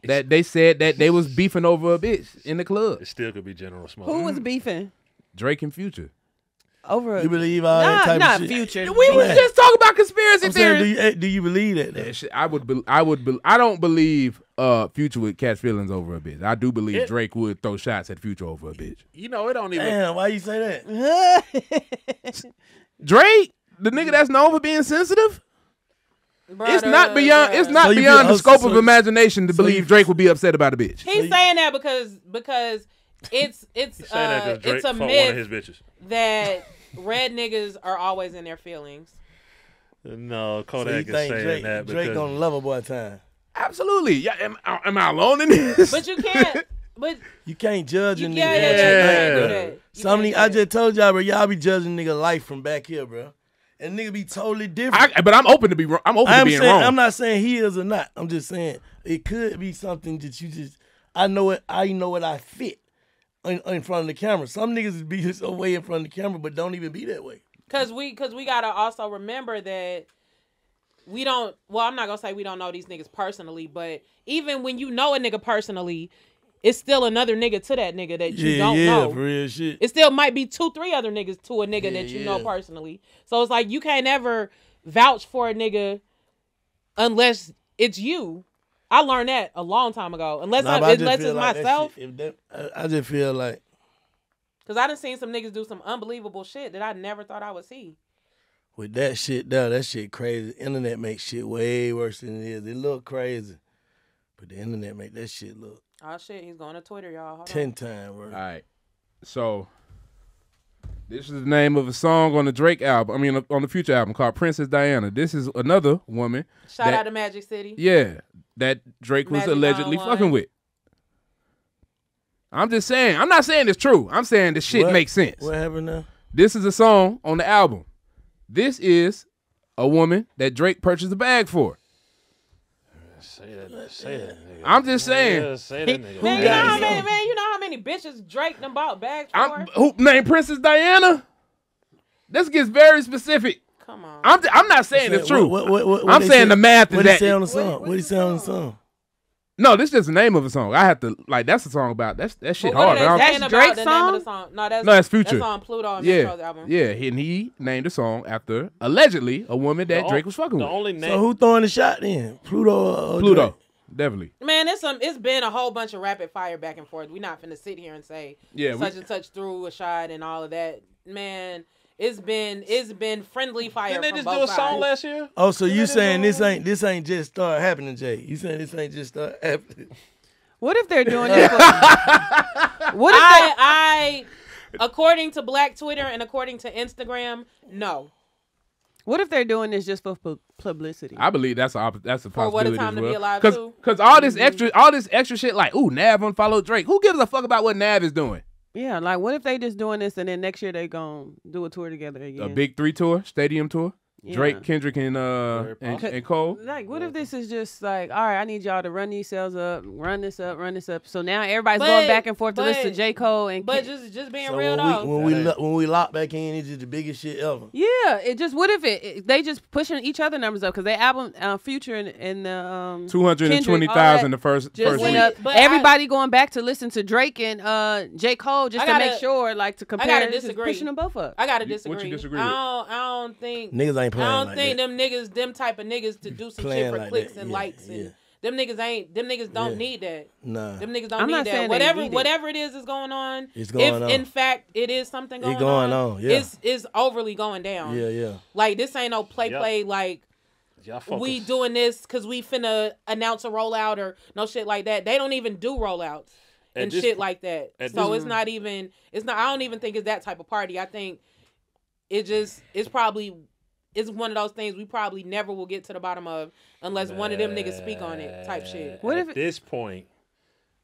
that they said that they was beefing over a bitch in the club. It still could be General Smoke. Who was beefing Drake and Future. over? You believe all that type not of shit? Future. We was just talking about conspiracy I'm saying, theories. do you believe that? Though? That shit, I don't believe Future would catch feelings over a bitch. I do believe Drake would throw shots at Future over a bitch. You know, it don't even. Damn, why you say that? Drake, the nigga that's known for being sensitive, it's not beyond Bruh. it's not So you beyond feel- the scope so- of imagination to so believe you- Drake would be upset about a bitch. He's saying that because it's He's saying that 'cause Drake it's a fucked one of his myth bitches. that red niggas are always in their feelings. No, So you Kodak is think saying that Drake because on Loverboy time? Absolutely. Yeah, am I alone in this? But you can't. But You can't judge a you nigga. can't. for what Yeah, you you think, can't do bro. that. You Some can't nigga, I do just told y'all, bro, y'all be judging nigga life from back here, bro. And nigga be totally different. But I'm open to be wrong. I'm open to being wrong. I'm not saying he is or not. I'm just saying it could be something that you just. I know it. I fit in front of the camera. Some niggas be just away in front of the camera, but don't even be that way. Cause we gotta also remember that we don't. Well, I'm not gonna say we don't know these niggas personally, but even when you know a nigga personally, it's still another nigga to that nigga that you don't yeah, know. for real shit. It still might be 2-3 other niggas to a nigga that you know personally. So it's like you can't ever vouch for a nigga unless it's you. I learned that a long time ago. Unless it's myself. I just feel like, because I done seen some niggas do some unbelievable shit that I never thought I would see. with that shit though, that shit crazy. Internet makes shit way worse than it is. It look crazy, but the internet make that shit look Oh shit, he's going to Twitter, y'all. Hold 10 on. times worse. All right. So this is the name of a song on the Drake album. I mean, on the Future album called Princess Diana. This is another woman. Shout out to Magic City. Yeah, that Drake was Magic allegedly 911. fucking with. I'm just saying. I'm not saying it's true. I'm saying the shit What? makes sense. What happened now? This is a song on the album. This is a woman that Drake purchased a bag for. Say that nigga. I'm just saying. Yeah, say that nigga. Man, got you know how many bitches Drake done bought bags for? Who named Princess Diana? This gets very specific. Come on. I'm not saying it's true. What I'm they saying say- the math is What he that. say on the song? What he say on the song? No, this is just the name of a song. I have to that's a song about that shit But what hard. are they man. saying That's about Drake's the name of the song? song? No, that's Future. That's on Pluto and Yeah, Metro's album. yeah, and he named the song after allegedly a woman that Drake was fucking The with. only name. So who throwing the shot then? Pluto or Pluto, Drake? definitely. Man, it's been a whole bunch of rapid fire back and forth. We're not finna sit here and say such and such threw a shot and all of that. Man, it's been friendly fire. Didn't they from just both do a sides. song last year? Oh, so you Didn't they saying do- this ain't just start happening, Jay? You saying this ain't just start happening? What if they're doing this? What if I according to Black Twitter and according to Instagram, no. What if they're doing this just for publicity? I believe that's a possibility. For what a time as to well. be alive, too. Because all this extra shit like Nav unfollowed Drake. Who gives a fuck about what Nav is doing? Yeah, like what if they just doing this and then next year they gon' do a tour together again? A Big 3 tour, stadium tour. Yeah. Drake, Kendrick, and Cole. Like, what if this is just like, all right, I need y'all to run these sales up, run this up. So now everybody's going back and forth to listen to J. Cole and But just being So real though. when we lock back in, it's just the biggest shit ever. yeah, it just what if they just pushing each other numbers up because they album Future and the 220,000 the first just went week. up. But Everybody going back to listen to Drake and J. Cole just I to gotta- make sure, like to compare. gotta just disagree. pushing them both up. I gotta What you disagree. disagree I with? don't think Niggas ain't playing I don't like think that. them type of niggas to do some Playing shit for like clicks that, and yeah, likes yeah. and them niggas don't Yeah. need that. Nah, Them niggas don't I'm need not saying that. they need it. Whatever it is going on. It's going if on. in fact it is something going, going on, yeah. It's overly going down. yeah. Like this ain't no Yep. play like Y'all focus. we doing this because we finna announce a rollout or no shit like that. They don't even do rollouts At and this shit po- like that. at So this- it's not I don't even think it's that type of party. I think it's one of those things we probably never will get to the bottom of unless one of them niggas speak on it type shit. What At if this point,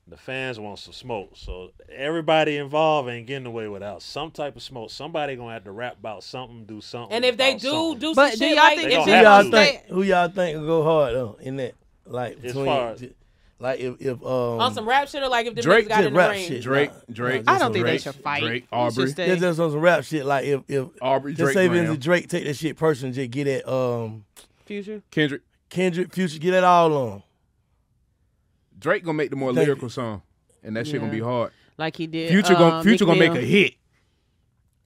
the fans want some smoke, so everybody involved ain't getting away without some type of smoke. Somebody gonna have to rap about something, do something. And if they about do something. do some But do shit y'all like think They if gonna they have gonna to. stay Who y'all think will go hard though in that? Like As between, far as- like if on some rap shit or like if the Drake niggas got just in the rap ring. shit. Drake. I don't think they Drake, should fight. Drake, They should Aubrey. stay. Just on some rap shit. Like if Aubrey, just Drake, say Graham. Vince Drake take that shit personally, just get at Future. Kendrick. Future, get that all on. Drake gonna make the more Thank lyrical song, and that shit gonna be hard. Like he did. Future gonna make Meek a Mill. hit.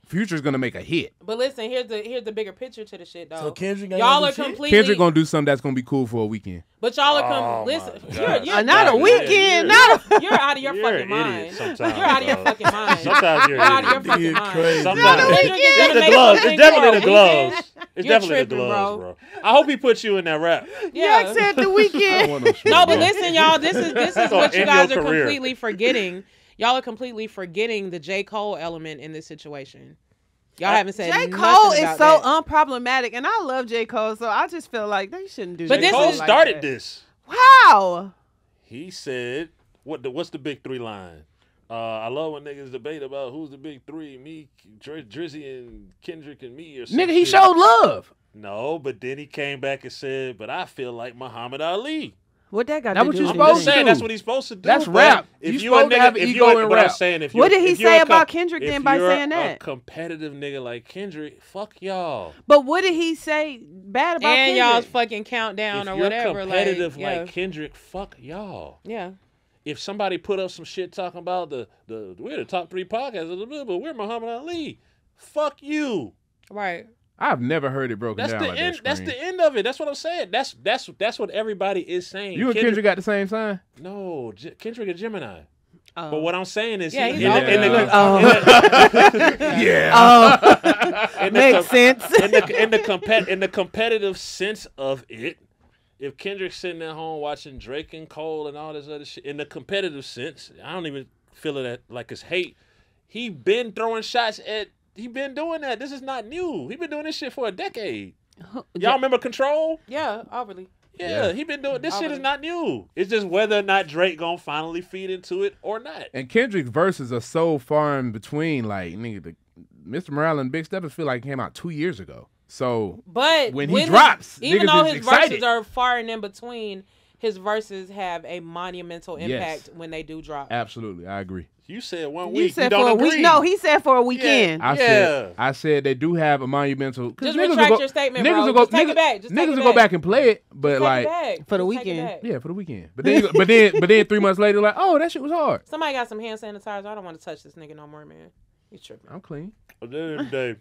Future's gonna make a hit. But listen, here's the bigger picture to the shit though. So Kendrick ain't y'all gonna are do shit? completely Kendrick gonna do something that's gonna be cool for a weekend. But y'all are Oh, listen. my God. Not a Yeah, weekend. yeah. Not a. You're out of your You're fucking an mind. idiot sometimes, You're out of your bro. fucking mind. Sometimes you're You're out of your an fucking You're mind. crazy. Sometimes Kendrick is the gonna gloves. make It's definitely the something for a weekend. gloves. It's You're definitely the tripping, gloves, bro. bro. I hope he puts you in that rap. Yeah. said the I weekend. don't want no shit, No, but bro. listen, y'all. This is what Gonna you end guys your are career. completely forgetting. Y'all are completely forgetting the J. Cole element in this situation. Y'all haven't said J. nothing Cole is about so that. unproblematic, and I love J. Cole, so I just feel like they shouldn't do But J. this Cole Cole is- like started that. this. How? He said, what's the big three line? I love when niggas debate about who's the big three, me, Drizzy, and Kendrick, and me. Or some Nigga, he shit. showed love. No, but then he came back and said, but I feel like Muhammad Ali. What that got That to what do you with I'm supposed just to saying do. that's what he's supposed to do. That's but rap. If You you a supposed to nigga, have an if ego you, in but I'm rap. saying if What you're- did he if you're say a about Kendrick if then by you're saying a that? competitive nigga like Kendrick, fuck y'all. But what did he say bad about And Kendrick? y'all's fucking countdown If or you're whatever. competitive like, yeah. like Kendrick, fuck y'all. Yeah. if somebody put up some shit talking about we're the top 3 podcasts, but we're Muhammad Ali, fuck you. Right. I've never heard it broken That's down the like end. that. That's Scream. the end of it. That's what I'm saying. That's what everybody is saying. You and Kendrick got the same sign? No, Kendrick and Gemini. Oh. But what I'm saying is, Yeah, he- he's in the- open. in the- Yeah. in the Makes sense. in the competitive sense of it, if Kendrick's sitting at home watching Drake and Cole and all this other shit, in the competitive sense, I don't even feel it like it's hate. He been throwing shots at. He been doing that. This is not new. He been doing this shit for a decade. Y'all remember Control? Yeah, overly. Yeah, he been doing this shit is not new. It's just whether or not Drake gonna finally feed into it or not. And Kendrick's verses are so far in between. Like, nigga, Mr. Morale and Big Steppers feel like it came out 2 years ago. So But when he drops, even niggas though is his excited. verses are far and in between, his verses have a monumental impact Yes. when they do drop. Absolutely, I agree. You said 1 You week. said you don't for a agree. week. No, he said for a weekend. I said they do have a monumental. 'cause Just niggas will retract go- your statement, niggas bro. will go, Just take niggas, it back. Just take niggas it will go back. back and play it, but Take like, it back. For the Just take it weekend. back. yeah, for the weekend. But then, but then 3 months later, like, oh, that shit was hard. Somebody got some hand sanitizer. I don't want to touch this nigga no more, man. He's tripping. I'm clean. At the end of the day,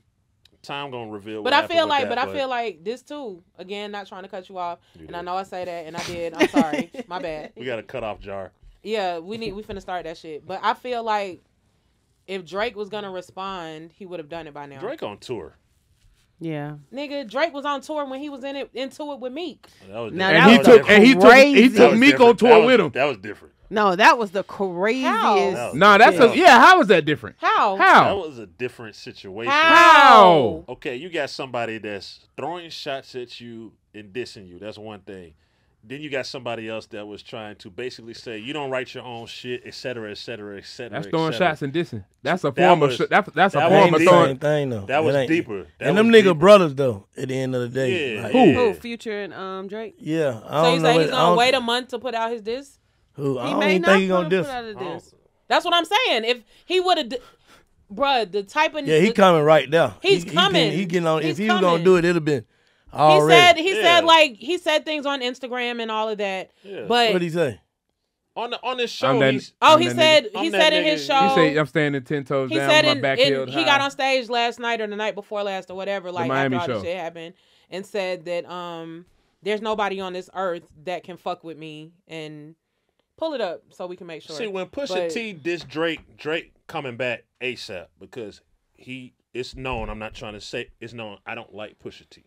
time gonna reveal. But what I happened feel with like, that, but I feel like this too. Again, not trying to cut you off, and I know I say that, and I did. I'm sorry, my bad. we got a cutoff jar. Yeah, we finna start that shit. But I feel like if Drake was gonna respond, he would have done it by now. Drake on tour. Yeah. Nigga, Drake was on tour when he was into it with Meek. That was Now, different. And he was took different. he crazy. took Meek on tour with him. That was different. No, that was the craziest. How? Nah, that's how is that different? How? That How? was a different situation. How? Okay, you got somebody that's throwing shots at you and dissing you. That's one thing. Then you got somebody else that was trying to basically say you don't write your own shit, et cetera, et cetera, et cetera. That's et throwing cetera. shots and dissing. That's a That form was- of that's a that form was of deep. throwing. Same thing though. That was It ain't- deeper. That And them was nigga deeper. brothers though. At the end of the day, Yeah. Like, Who? Who? Future and Drake. Yeah, I So don't you know. say he's I gonna don't- wait a month to put out his diss? Who? I He don't may even not think he gonna put diss. out of this. That's what I'm saying. If he would have, bruh, the type of Yeah, he coming right there. He's He coming. He getting on. He's If he was gonna coming. do it, it'd have been already. He said he said things on Instagram and all of that. Yeah. But What'd he say? On this show, I'm that- he's I'm he that said nigga. he I'm said that in his nigga. show. He said I'm standing 10 toes He down said with my back heeled he got on stage last night or the night before last or whatever, like after Miami all this show. shit happened, and said that there's nobody on this earth that can fuck with me, and pull it up so we can make sure. See, when Pusha But- T dissed Drake coming back ASAP because it's known. I'm not trying to say it's known. I don't like Pusha T.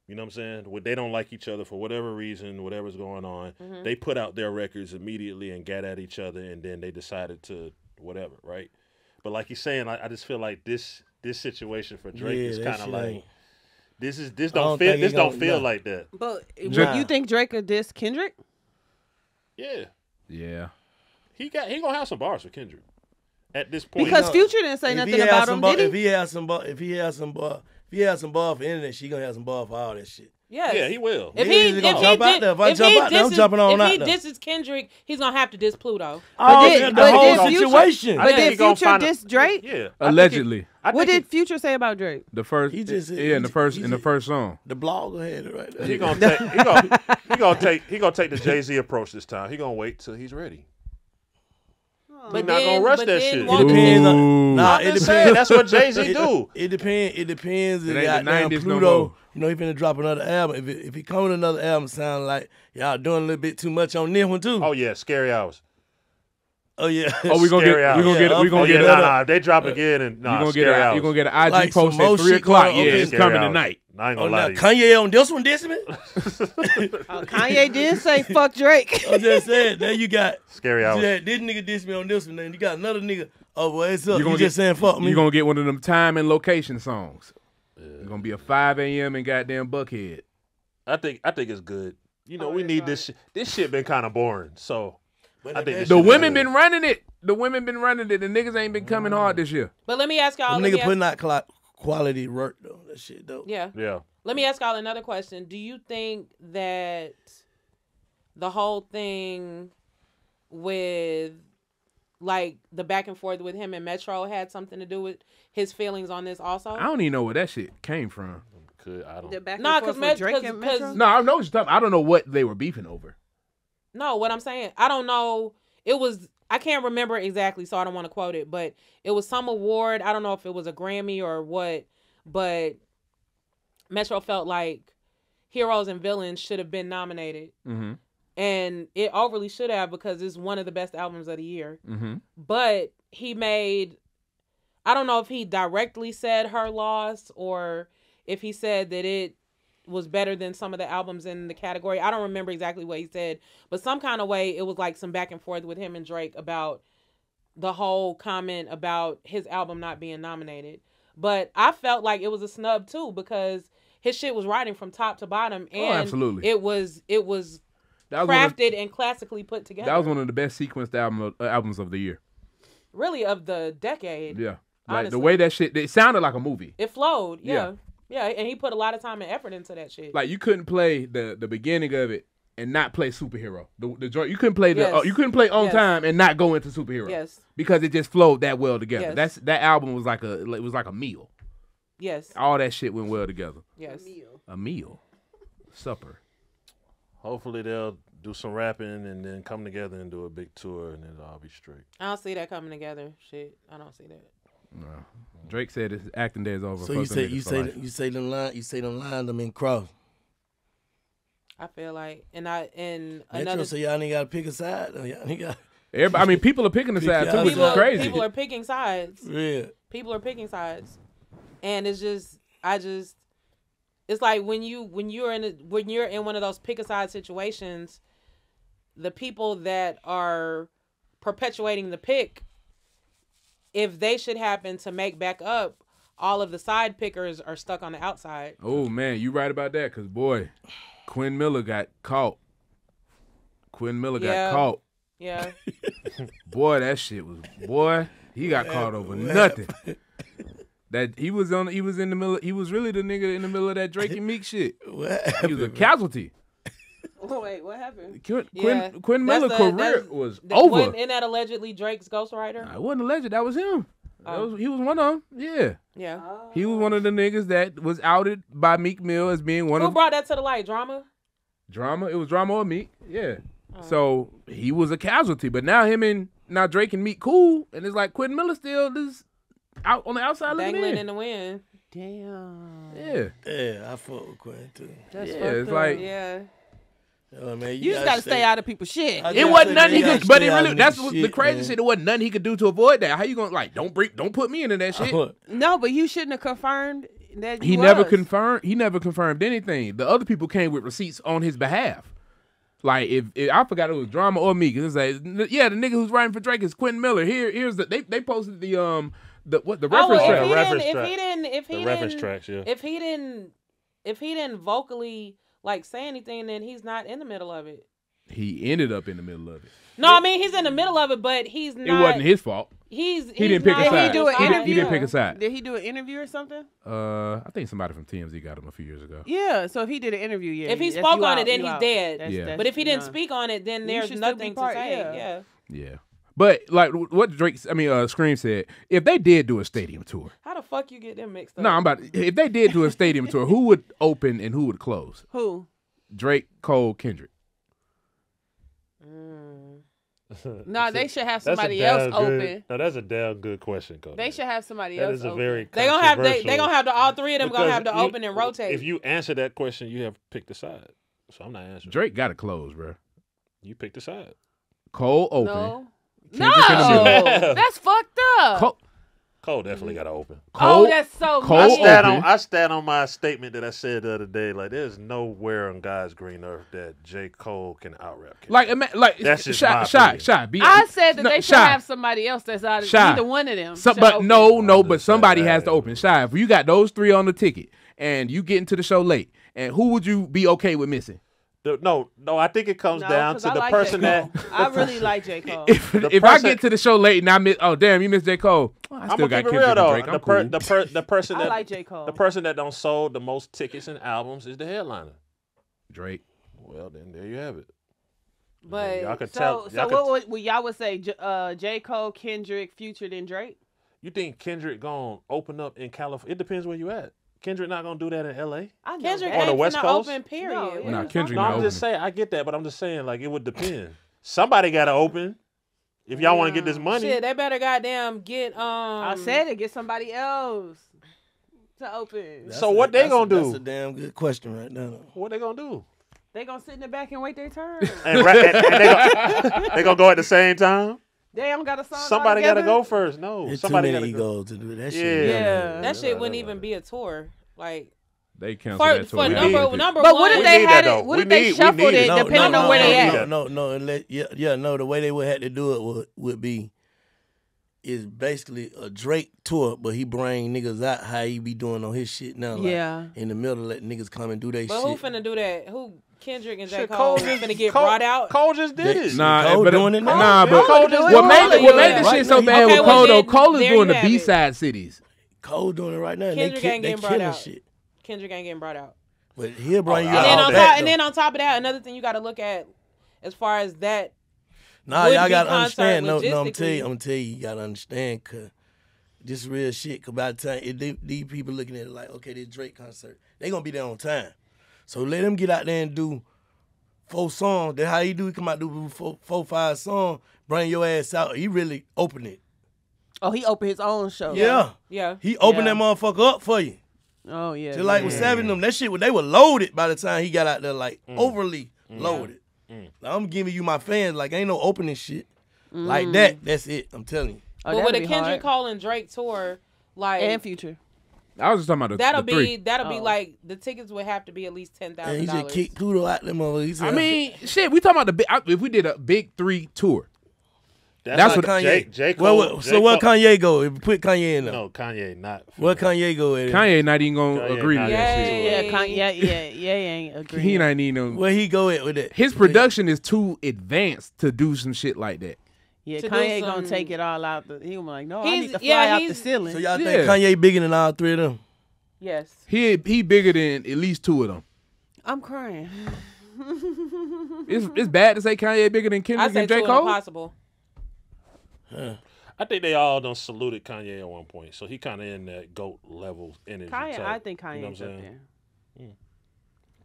You know what I'm saying? When they don't like each other for whatever reason, whatever's going on, they put out their records immediately and got at each other, and then they decided to whatever, right? But like he's saying, I just feel like this situation for Drake Yeah, is that kind of shit like ain't- this don't don't think feel he this don't gonna- feel nah. like that. But Nah. you think Drake could diss Kendrick? Yeah, Yeah. he gonna have some bars for Kendrick at this point. Because No. Future didn't say If nothing he had about some him, bar- did he? If he had some bar for internet, she gonna have some bar for all that shit. yes. Yeah, he will. If Niggas he is gonna if jump he out there. If I if jump he out there, I'm disses- jumping on if out he there. disses Kendrick, he's gonna have to diss Pluto. Oh, did- the but whole did Future- situation. I But think did he gonna Future find a- diss Drake? Yeah, Allegedly. What did Future say about Drake? The first He just- in the first song. The blog had it right there. He gonna take the Jay-Z approach this time. He gonna wait till he's ready. But not gonna rush but that then shit. It won't- depends Ooh. on. Nah, I'm it just depends. saying, that's what Jay-Z do. It depends. It depends. It If ain't the goddamn 90s no Pluto, more. you know, he finna drop another album. If he come with another album, sound like y'all doing a little bit too much on this one too. Oh yeah, Scary Hours. Oh yeah. Oh, we gonna Scary get Hours. we gonna get Yeah, we gonna Oh get yeah, a, nah. If they drop again and you nah, gonna Scary get a Hours. you gonna get an IG Like some post more at 3 shit o'clock. going Yeah, on. it's Scary coming Hours. tonight. I ain't Oh, gonna now lie to you. Kanye on this one, this man. Kanye did say fuck Drake. I'm just saying. Then you got Scary Hours. yeah, this nigga diss me on this one. Then you got another nigga. Oh, well, it's up. You You gonna just saying fuck me. You're gonna get one of them time and location songs. It's gonna be a 5 a.m. in goddamn Buckhead. I think it's good. You know, we need this shit. This shit been kind of boring. So But I think this The shit is women good. been running it. The women been running it. The niggas ain't been coming hard this year. But let me ask y'all. Them let me nigga ask- putting out quality work though. That shit though. yeah. Yeah. Let me ask y'all another question. Do you think that the whole thing with like the back and forth with him and Metro had something to do with his feelings on this also? I don't even know where that shit came from. I don't. The back and Nah, forth 'cause with Drake cause- and Metro? cause- No, I know what you're talking. I don't know what they were beefing over. No, what I'm saying, I don't know it was, I can't remember exactly, so I don't want to quote it, but it was some award. I don't know if it was a Grammy or what, but Metro felt like Heroes and Villains should have been nominated. Mm-hmm. And it overly should have, because it's one of the best albums of the year. Mm-hmm. But he made, I don't know if he directly said Her Loss or if he said that it was better than some of the albums in the category. I don't remember exactly what he said, but some kind of way it was like some back and forth with him and Drake about the whole comment about his album not being nominated. But I felt like it was a snub too, because his shit was writing from top to bottom, and absolutely. it was That was crafted and classically put together. That was one of the best sequenced albums of the year. Really, of the decade. Yeah. Like honestly. the way that shit, it sounded like a movie. It flowed. Yeah. And he put a lot of time and effort into that shit. Like you couldn't play the beginning of it and not play superhero. The joint, you couldn't play you couldn't play On Time and not go into superhero. Yes. Because it just flowed that well together. Yes. That album was like a meal. Yes. All that shit went well together. Yes. A meal. Supper. Hopefully they'll do some rapping and then come together and do a big tour, and it'll all be straight. I don't see that coming together. Shit. I don't see that. No. Drake said his acting day is over. So you say them lines them in cross. I feel like, Metro another. say y'all ain't got to pick a side. Y'all ain't got. Everybody, I mean, people are picking the side too, which is crazy. People are picking sides. Yeah. People are picking sides, and it's just, it's like when you're in one of those pick a side situations, the people that are perpetuating the pick, if they should happen to make back up, all of the side pickers are stuck on the outside. Oh man, you right about that, because boy, Quinn Miller got caught. Yeah. Boy, that shit was he got caught over nothing. That he was in the middle. He was really the nigga in the middle of that Drake and Meek shit. He was a casualty. Oh, wait, what happened? Quinn Miller's career was over. Isn't that allegedly Drake's ghostwriter? It wasn't alleged. That was him. He was one of them. Yeah. Yeah. He was one of the niggas that was outed by Meek Mill as being one Who of. brought that to the light? Drama? It was Drama or Meek. Yeah. So he was a casualty, but now Drake and Meek cool, and it's like Quentin Miller still is out on the outside dangling in the wind. Damn. Yeah. Yeah, I fuck with Quentin too. That's it's like Oh, man, you just gotta stay out of people's shit. It wasn't nothing he could, but it really that's what the crazy shit. It wasn't nothing he could do to avoid that. How you gonna don't put me into that shit? No, but you shouldn't have confirmed that He never confirmed anything. The other people came with receipts on his behalf. Like if I forgot it was Drama or Meek, it's like the nigga who's writing for Drake is Quentin Miller. Here's the they posted the reference track. If he didn't vocally say anything, then he's not in the middle of it. He ended up in the middle of it. No, I mean he's in the middle of it, but he's not. It wasn't his fault. He didn't pick a side. He didn't pick a side. Did he do an interview or something? I think somebody from TMZ got him a few years ago. Yeah, so if he did an interview, if he spoke on it, then he's dead. But if he didn't speak on it, then there's nothing to say. Yeah. But like what Scream said, if they did do a stadium tour, how the fuck you get them mixed up? No, if they did do a stadium tour, who would open and who would close? Who? Drake, Cole, Kendrick. No, they should have somebody else open. No, that's a damn good question, Cole. They should have somebody else. That is a very they gonna have all three of them gonna have to open and rotate. If you answer that question, you have picked a side. So I'm not answering. Drake got to close, bro. You picked a side. Cole open. No, that's fucked up. Cole definitely got to open. Cole, that's so Cole I stand on my statement that I said the other day. Like, there's nowhere on God's green earth that J. Cole can out-rap Kendrick. That's just Shy. I said that they should have somebody else that's out of either one of them. But somebody has to open. Shy, if you got those three on the ticket and you get into the show late, and who would you be okay with missing? No, I think it comes down to the person that I really like J. Cole. If I get to the show late and I miss, you missed J. Cole. I still got Kendrick and Drake. I'm cool. The person that I like J. Cole. The person that don't sold the most tickets and albums is the headliner. Drake. Well, then there you have it. But y'all could what would y'all would say? J. Cole, Kendrick, Future, then Drake. You think Kendrick gonna open up in California? It depends where you at. Kendrick not gonna do that in L.A. Kendrick on the West Coast. Open, period. No, Kendrick No, not I'm just saying. I get that, but I'm just saying, like, it would depend. Somebody got to open. If y'all want to get this money, Shit, they better goddamn get I said it. Get somebody else to open. So what they gonna do? That's a damn good question right now. what they gonna do? They gonna sit in the back and wait their turn. And they gonna go at the same time. They don't got a song. Somebody got to go first. No, There's somebody too got many to go. egos to do that shit. Yeah. that shit wouldn't even be a tour. Like They canceled for, that tour. for We number need number But one. what if We they need had that, it? though. What We if they need- we shuffled need it it. depending on where they at? No. The way they would have to do it would be is basically a Drake tour, but he bring niggas out how he be doing on his shit now. Like, Yeah. in the middle, let niggas come and do their But shit. who finna do that? Who Kendrick and J. Shit, Cole just- finna get Cole- brought out? Cole just did it. Nah, Cole but doing it now. nah, but Cole just what made doing what it. made this Right shit so now, bad okay, with well, Cole though? then, Cole is there doing you the have it. B-side cities. Cole doing it right now. and Kendrick ain't they getting brought killing out. shit. Kendrick ain't getting brought out. But he'll bring you And out And then, all on that, top, and though. then on top of that, another thing you got to look at as far as that. Nah, would y'all be gotta concert understand. No, I'm logistically. gonna tell you, you gotta understand, cause this real shit. Cause by the time these people looking at it like, okay, this Drake concert, they gonna be there on time. So let them get out there and do 4 songs. That's how he do. He come out do 4-5 songs. Bring your ass out. He really open it. Oh, he opened his own show. Yeah, Yeah. he opened Yeah. that motherfucker up for you. Oh yeah. Just like with Savage them, that shit, they were loaded by the time he got out there, like overly loaded. Like, I'm giving you my fans, like ain't no opening shit like that. That's it. I'm telling you. Oh, But that'd with a be Kendrick hard. Cole and Drake tour, like and Future. I was just talking about that'll the three. be like the tickets would have to be at least And he just $10,000. kicked Pluto out them motherfuckers. He said, I mean, shit. We talking about the big. If we did a big 3 tour, That's what what Kanye. J. Cole. Well, J. so where Cole- Kanye go? If we put Kanye in there, No, Kanye not. where Kanye go at? Kanye not even gonna Kanye agree to not that gonna shit. do Yeah, yeah, ain't agreeing. He not even. Where he go at with it? His production is too advanced to do some shit like that. Yeah, to do Kanye some- gonna take it all out. He gonna be like, no, I He's- need to fly yeah, out the he's- ceiling. So y'all Yeah. think Kanye bigger than all 3 of them? Yes. He bigger than at least 2 of them. I'm crying. It's bad to say Kanye bigger than I Kendrick say and J. two Cole. impossible. I think they all done saluted Kanye at one point, so he kind of in that GOAT level energy. Kanye, type. I think You know what I'm Kanye's up saying? there.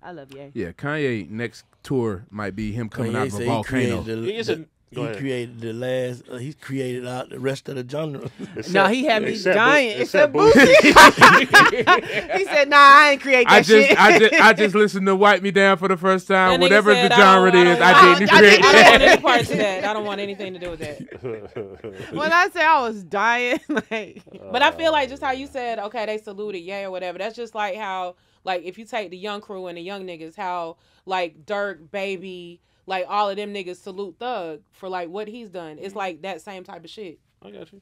I love Ye. Yeah, Kanye next tour might be him coming Kanye out of said a he volcano. created He is a- Go he ahead. created the last. He created out the rest of the genre. No, he had me Except dying. except Except Boosie. He said, nah, I ain't create that shit. I just listened to "Wipe Me Down" for the first time. That nigga Whatever said, the genre it is, I didn't create I don't want that. any parts of that. I don't want anything to do with that. When I say I was dying, like, But I feel like just how you said, okay, they saluted Ye or whatever. That's just like how, like, if you take the young crew and the young niggas, how, like, Dirk, Baby, like, all of them niggas salute Thug for, like, what he's done. It's like that same type of shit. I got you.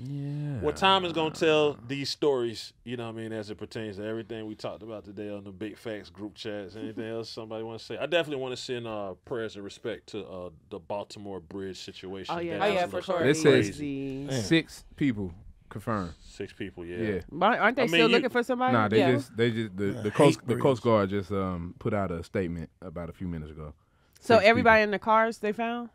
Yeah. What time is gonna tell these stories? You know what I mean, as it pertains to everything we talked about today on the Big Facts group chats. Anything else somebody want to say? I definitely want to send prayers and respect to the Baltimore Bridge situation. Oh, yeah. That Oh, yeah, was for sure. It says crazy. 6 people confirmed. 6 people. Yeah. aren't they I mean, still you- looking for somebody? Nah, Yeah. the Hate Coast bridge. Guard just put out a statement about a few minutes ago. So 6 everybody in the cars they found?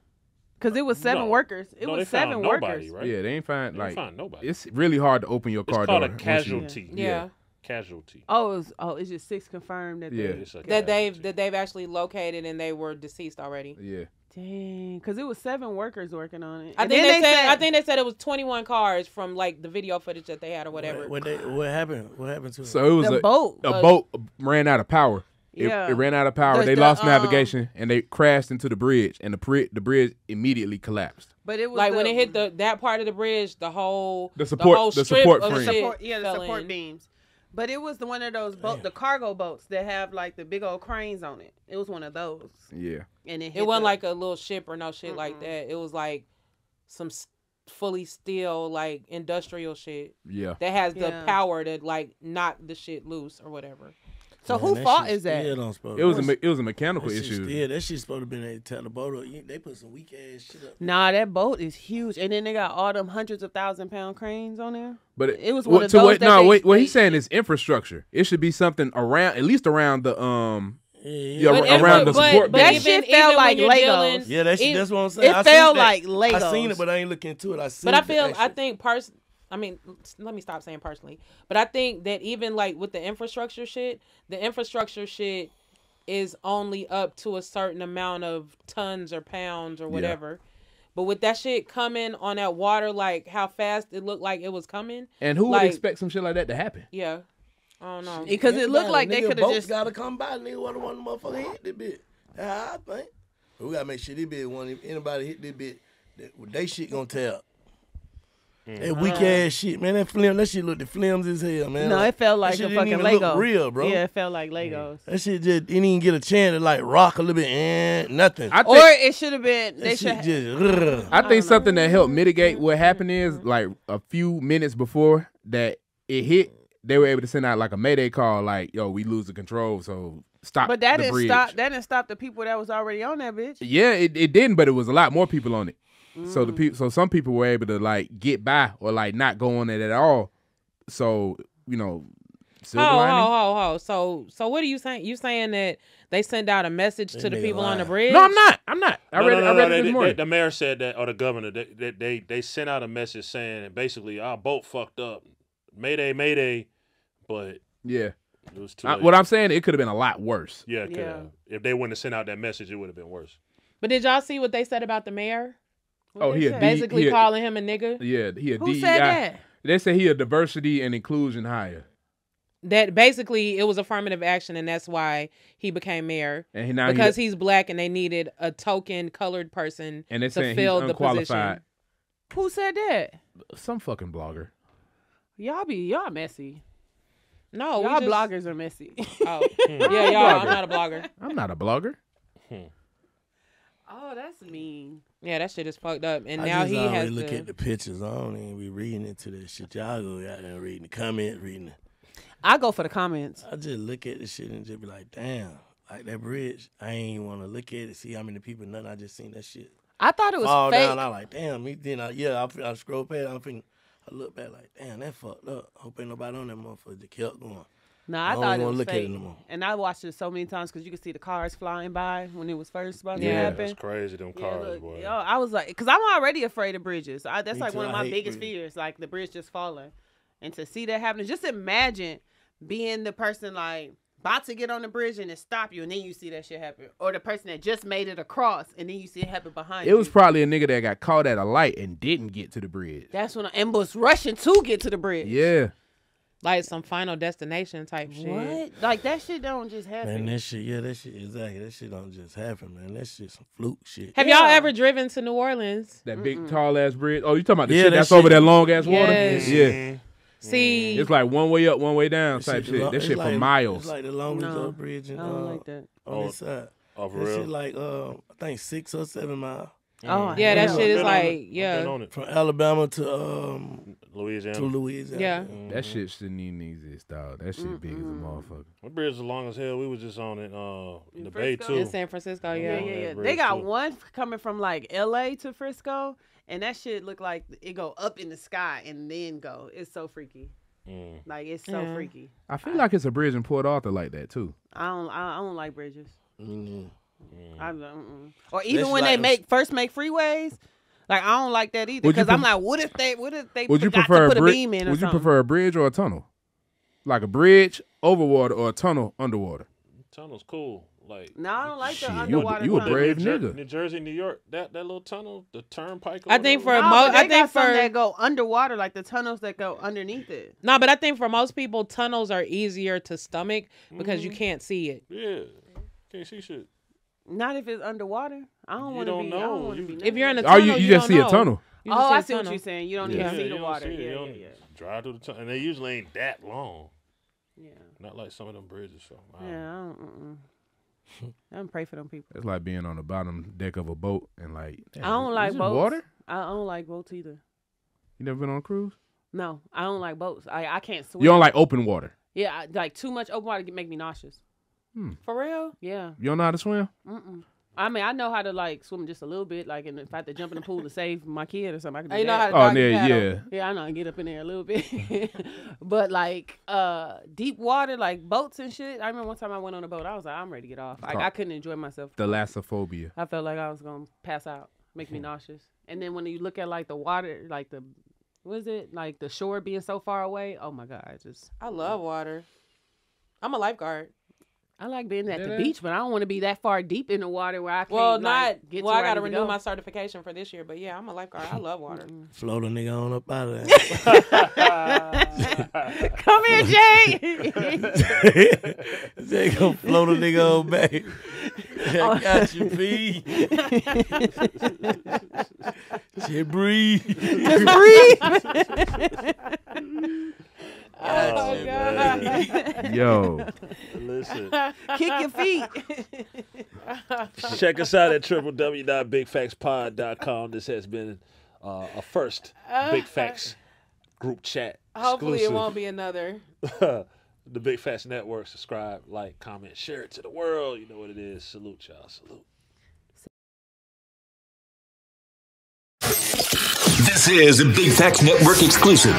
Because it was 7 No. workers. It No, was they found 7 nobody, workers. right? people. Yeah, they ain't find They like find nobody. it's really hard to open your It's car called door. a once you- casualty. Yeah. Casualty. Oh, it's just 6 confirmed that Yeah. they. It's a That casualty. they've actually located and they were deceased already. Yeah. Dang, because it was 7 workers working on it. I And think then I think they said it was 21 cars from like the video footage that they had or whatever. What happened? What happened to him? So it was the a boat. boat ran out of power. Yeah. It ran out of power. The- They the, lost navigation and they crashed into the bridge, and the bridge immediately collapsed. But it was Like the, when it hit that part of the bridge, the whole The support- whole the strip support of frame. shit support, the fell support in. beams. But it was one of those the cargo boats that have like the big old cranes on it. It was one of those, Yeah. and It wasn't like a little ship or no shit like that. It was like some fully steel, like industrial shit Yeah. that has the Yeah. power to like knock the shit loose or whatever. So Man, who that fault shit is that? still don't supposed- It was a mechanical that shit issue. still- that shit's supposed to be able to tell the boat up. They put some weak ass shit up. Nah, that boat is huge, and then they got all them hundreds of 1,000-pound cranes on there. But It was one of those what, that no, they- wait, what they- he's saying is infrastructure. It should be something around, at least around the Yeah, But around the support. but that beams. shit felt when like you're Legos. dealing- Yeah, that shit, it- that's what I'm saying. It I felt seen that. like Legos. I seen it, but I ain't looking into it. I seen But I the feel, I action. think I mean, let me stop saying personally. But I think that even like with the infrastructure shit is only up to a certain amount of tons or pounds or whatever. But with that shit coming on that water, like how fast it looked like it was coming. And who would like, expect some shit like that to happen? Yeah. I don't know. Because it looked like they could have just gotta come by. Nigga, what the one motherfucker hit this bitch. That's how I think. But we gotta make sure this bitch want if anybody hit this bitch, they shit gonna tell. That weak ass shit, man. That shit looked the flimsy as hell, man. No, it felt like that a shit fucking didn't even Lego. look real, bro. Yeah, it felt like Legos. That shit just didn't even get a chance to like rock a little bit and nothing. I Or think, it should have been. They that shit should. just. I think something that helped mitigate what happened is like a few minutes before that it hit, they were able to send out like a mayday call, like, "Yo, we lose the control, so stop." But that the didn't bridge. stop. That didn't stop the people that was already on that bitch. Yeah, it didn't, but it was a lot more people on it. So some people were able to like get by or like not go on it at all. So silver lining. So what are you saying? You saying that they send out a message to the nigga people on the lying. bridge? No, I'm not. I read it this they, morning. the mayor said that, or the governor, they sent out a message saying basically our boat fucked up, mayday, but Yeah. it was too late. What I'm saying, it could have been a lot worse. Yeah, Yeah. if they wouldn't have sent out that message, it would have been worse. But did y'all see what they said about the mayor? Oh, they he a say? Basically he a- calling him a nigga. Yeah, he a Who DEI. said that? They say he a diversity and inclusion hire, That basically it was affirmative action, and that's why he became mayor. and now Because he's black, and they needed a token colored person and they to saying fill he's the position. unqualified. Who said that? Some fucking blogger. Y'all messy. No, Y'all we just, bloggers are messy. Oh, yeah, y'all. I'm not a blogger. I'm not a blogger. Oh, that's mean. Yeah, that shit is fucked up, and I now just he always has look to. at the pictures. I don't even be reading into that shit. Y'all go out there and reading the comments, reading it. I go for the comments. I just look at the shit and just be like, damn, like that bridge. I ain't want to look at it, see how many people. Nothing. I just seen that shit I thought it was fall fake. down. I like, damn. Then I scroll past. I look back like, damn, that fucked up. Hope ain't nobody on that motherfucker. Just kept going. No, I I don't thought even it wanna was look at it fake. no more. And I watched it so many times because you could see the cars flying by when it was first about to Yeah, happen. That's crazy. Them Yeah, cars, look, boy. yo, I was like, because I'm already afraid of bridges. That's Me like too, one of I my hate biggest bridges. fears, like the bridge just falling. And to see that happen, just imagine being the person like about to get on the bridge and it stop you, and then you see that shit happen, or the person that just made it across and then you see it happen behind you. It was probably a nigga that got caught at a light and didn't get to the bridge. That's when and was rushing to get to the bridge. Yeah. Like some Final Destination type shit. What? Like that shit don't just happen. Man, that shit exactly. That shit don't just happen, man. That shit some fluke shit. Have y'all ever driven to New Orleans? That big tall ass bridge. Oh, you talking about the Yeah, shit that that's shit- over that long ass water? Yes. Yeah. See, It's like one way up, one way down type shit. That It's shit like, for miles. It's like the longest No, bridge in, I don't like that. on this side. Oh, for That real? shit like I think 6 or 7 miles Oh, yeah, that hell shit is Been on it. like, I've yeah. been on it. from Alabama to Louisiana. Louisiana. Yeah. That shit shouldn't even exist, dog. That shit big as a motherfucker. My bridge is long as hell. We was just on it in the Bay Frisco? too. In San Francisco, Yeah, yeah. yeah, yeah. bridge They got too. one coming from like LA to Frisco, and that shit look like it go up in the sky and then go. It's so freaky. Like it's so Yeah. freaky. I feel like it's a bridge in Port Arthur like that too. I don't like bridges. Mhm. Or even That's when like they them- first make freeways, like I don't like that either. Would you Because I'm pref- like, what if they Would you forgot prefer to put a a bridge? beam in or Would you something? prefer a bridge or a tunnel? Like a bridge over water or a tunnel underwater? Tunnel's cool. Like No, I don't like the Shit, underwater. you a tunnel. brave New nigga. New Jersey, New York, that little tunnel, the turnpike. or I think whatever. for No, but they I think got some for that go underwater, like the tunnels that go underneath it. no, but I think for most people, tunnels are easier to stomach because you can't see it. Yeah, can't see shit. Not if it's underwater. I don't You want to don't be. I don't know. want to be. If you're in a Oh, tunnel, you just don't see know. a tunnel. You Oh, just see I a see what tunnel. you're saying. You don't Yeah. even see you the don't water. see it. You Yeah, don't yeah, drive through the tunnel, and they usually ain't that long. yeah. Not like some of them bridges. So I don't know. Yeah, I don't pray for them people. It's like being on the bottom deck of a boat and like. I don't like this boats. Water? I don't like boats either. You never been on a cruise? No, I don't like boats. I can't swim. You don't like open water. Yeah, like too much open water can make me nauseous. For real? Yeah. You don't know how to swim? I mean, I know how to like swim just a little bit. Like, and if I have to jump in the pool to save my kid or something, I can do You know that. how to Oh, doggy yeah, paddle. yeah. Yeah, I know. I get up in there a little bit. But like deep water, like boats and shit. I remember one time I went on a boat. I was like, I'm ready to get off. Like, I couldn't enjoy myself. Thalassophobia. I felt like I was gonna pass out, make me nauseous. And then when you look at like the water, like the what is it? Like the shore being so far away. Oh my god, just I love water. I'm a lifeguard. I like being at the Did I? beach, but I don't want to be that far deep in the water where I can't. Well, like, get to I where got to need renew go. my certification for this year. But yeah, I'm a lifeguard. I love water. Float a nigga on up out of there. Come here, Jay. They gonna float a nigga on back. I got you, B. Just breathe. Just breathe. Oh, God. Yo, Listen, Kick your feet. check us out at www.bigfactspod.com. This has been a first Big Facts group chat. Hopefully, exclusive. it won't be another. The Big Facts Network. Subscribe, like, comment, share it to the world. You know what it is. Salute, y'all. Salute. This is a Big Facts Network exclusive.